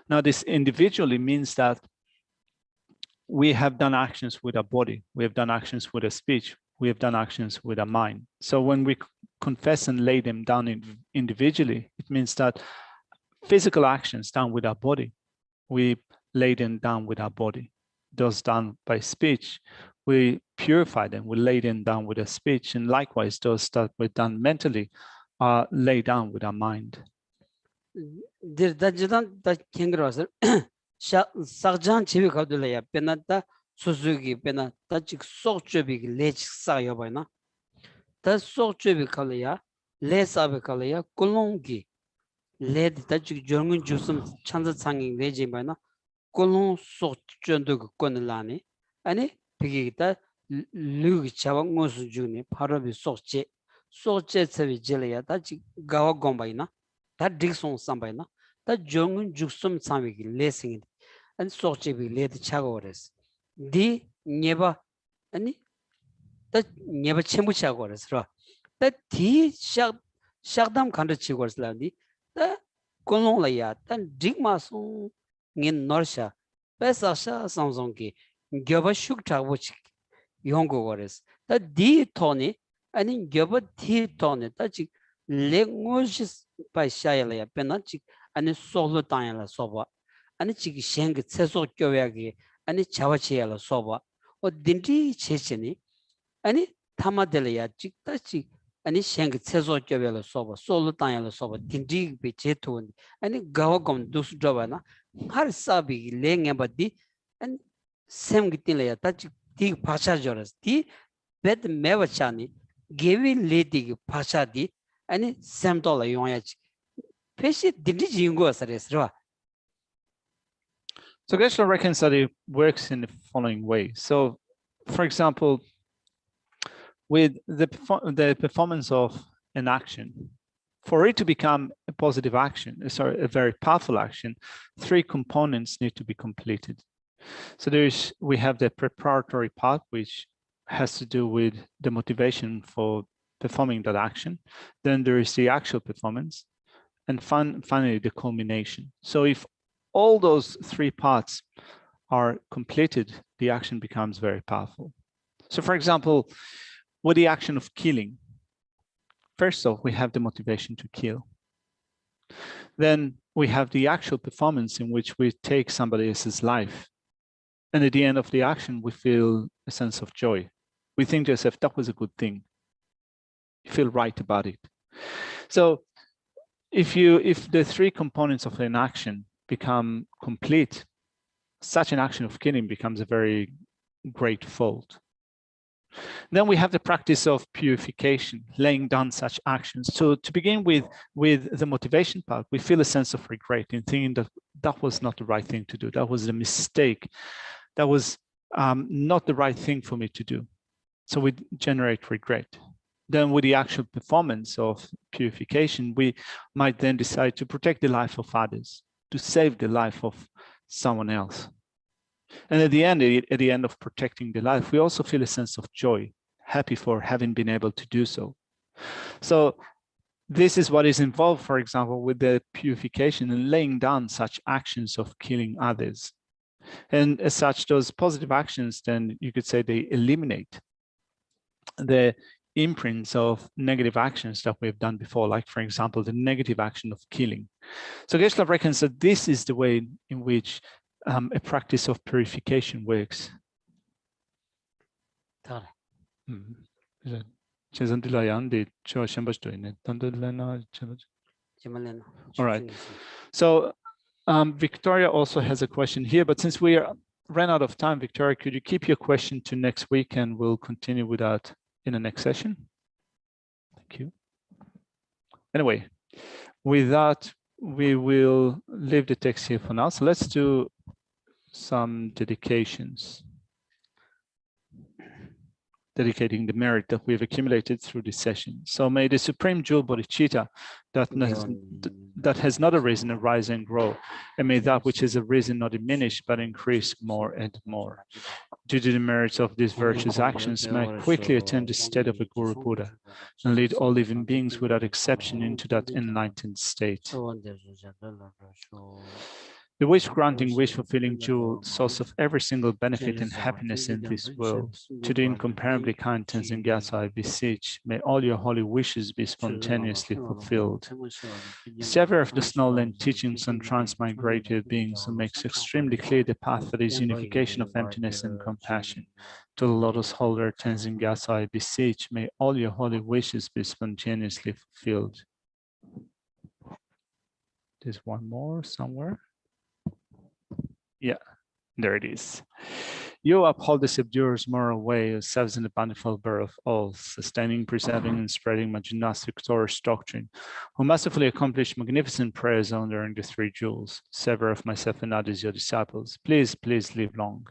Now, this individually means that we have done actions with our body, we have done actions with our speech, we have done actions with our mind. So when we confess and lay them down individually, it means that physical actions done with our body, we lay them down with our body. Those done by speech, we purify them, we lay them down with our speech, and likewise those that were done mentally are laid down with our mind. Sarjan Chivikadulaya, Penata, Suzuki, Penata, Sok Chubik, Lech Sayabana. The Sok Chubikalia, Les Abikalia, Kolongi, led Tajik German Jusum Chanza Sanging Legimana, Kolon Sok Chunduk Konelani, and Pigita, Lug Chavangos Juni, Parabi Soche, Soche Savigilia, Tajik Gawa Gombaina, that Dixon Sambina, that German Jusum Samik, lessing it. And Sochi be led Chagores. The never any that never Chemuchagores. That tea Shagdam country chigors landi, the Colonlaya, then Digmason in Norsha, Pesasha Samsongi, Gaba Shukta which Yongo Gores. That D Tony and in Gaba T Tony, that languages by Shaya Penachik and a solo Diana Soba. And chiki sheng tseso kyoyagi and chawachiela soba 딘디 체체니 아니 타마델이야 직다지 아니 생기 최소 교별로 소버 솔로 땅에로 소버 딘디 베제토 아니 가와검 두스 잡아나 할 사비 랭에버디 안 샘기 딜이야 다지 디 파샤 저러스 디 베드 메버차니 게비 레디 파샤디 아니 샘돌라 용야지 페시 딘디 jingo 사레스라. So Geshe reckons that it works in the following way. So, for example, with the performance of an action, for it to become a positive action, sorry, a very powerful action, 3 components need to be completed. So we have the preparatory part, which has to do with the motivation for performing that action. Then there is the actual performance, and finally the culmination. So if all those 3 parts are completed, the action becomes very powerful. So for example, with the action of killing, first off, we have the motivation to kill. Then we have the actual performance in which we take somebody else's life. And at the end of the action, we feel a sense of joy. We think to ourselves, that was a good thing. You feel right about it. So if the 3 components of an action become complete, such an action of killing becomes a very great fault. Then we have the practice of purification, laying down such actions. So to begin with the motivation part, we feel a sense of regret in thinking that that was not the right thing to do. That was a mistake. That was not the right thing for me to do. So we generate regret. Then with the actual performance of purification, we might then decide to protect the life of others, to save the life of someone else. And at the end of protecting the life, we also feel a sense of joy, happy for having been able to do so. So this is what is involved, for example, with the purification and laying down such actions of killing others. And as such, those positive actions, then you could say they eliminate the imprints of negative actions that we've done before, like, for example, the negative action of killing. So Geshe reckons that this is the way in which a practice of purification works. All right. So Victoria also has a question here, but since we ran out of time, Victoria, could you keep your question to next week and we'll continue with that in the next session? Thank you. Anyway, with that, we will leave the text here for now. So let's do some dedications, dedicating the merit that we've accumulated through this session. So may the supreme jewel bodhicitta that has not arisen arise and grow, and may that which has arisen not diminish but increase more and more. Due to the merits of these virtuous actions, may I quickly attain the state of a Guru Buddha and lead all living beings without exception into that enlightened state. The wish-granting, wish-fulfilling jewel, source of every single benefit and happiness in this world, to the incomparably kind Tenzin Gyatso I beseech, may all your holy wishes be spontaneously fulfilled. Savior of the snowland teachings and transmigrated beings, who makes extremely clear the path that is unification of emptiness and compassion, to the lotus holder Tenzin Gyatso I beseech, may all your holy wishes be spontaneously fulfilled. There's one more somewhere. Yeah, there it is. You uphold the subduer's moral way, who serves in the bountiful birth of all, sustaining, preserving, and spreading my gymnastic victorious doctrine, who masterfully accomplished magnificent prayers during the 3 jewels. Sever of myself and others, your disciples. Please, please live long.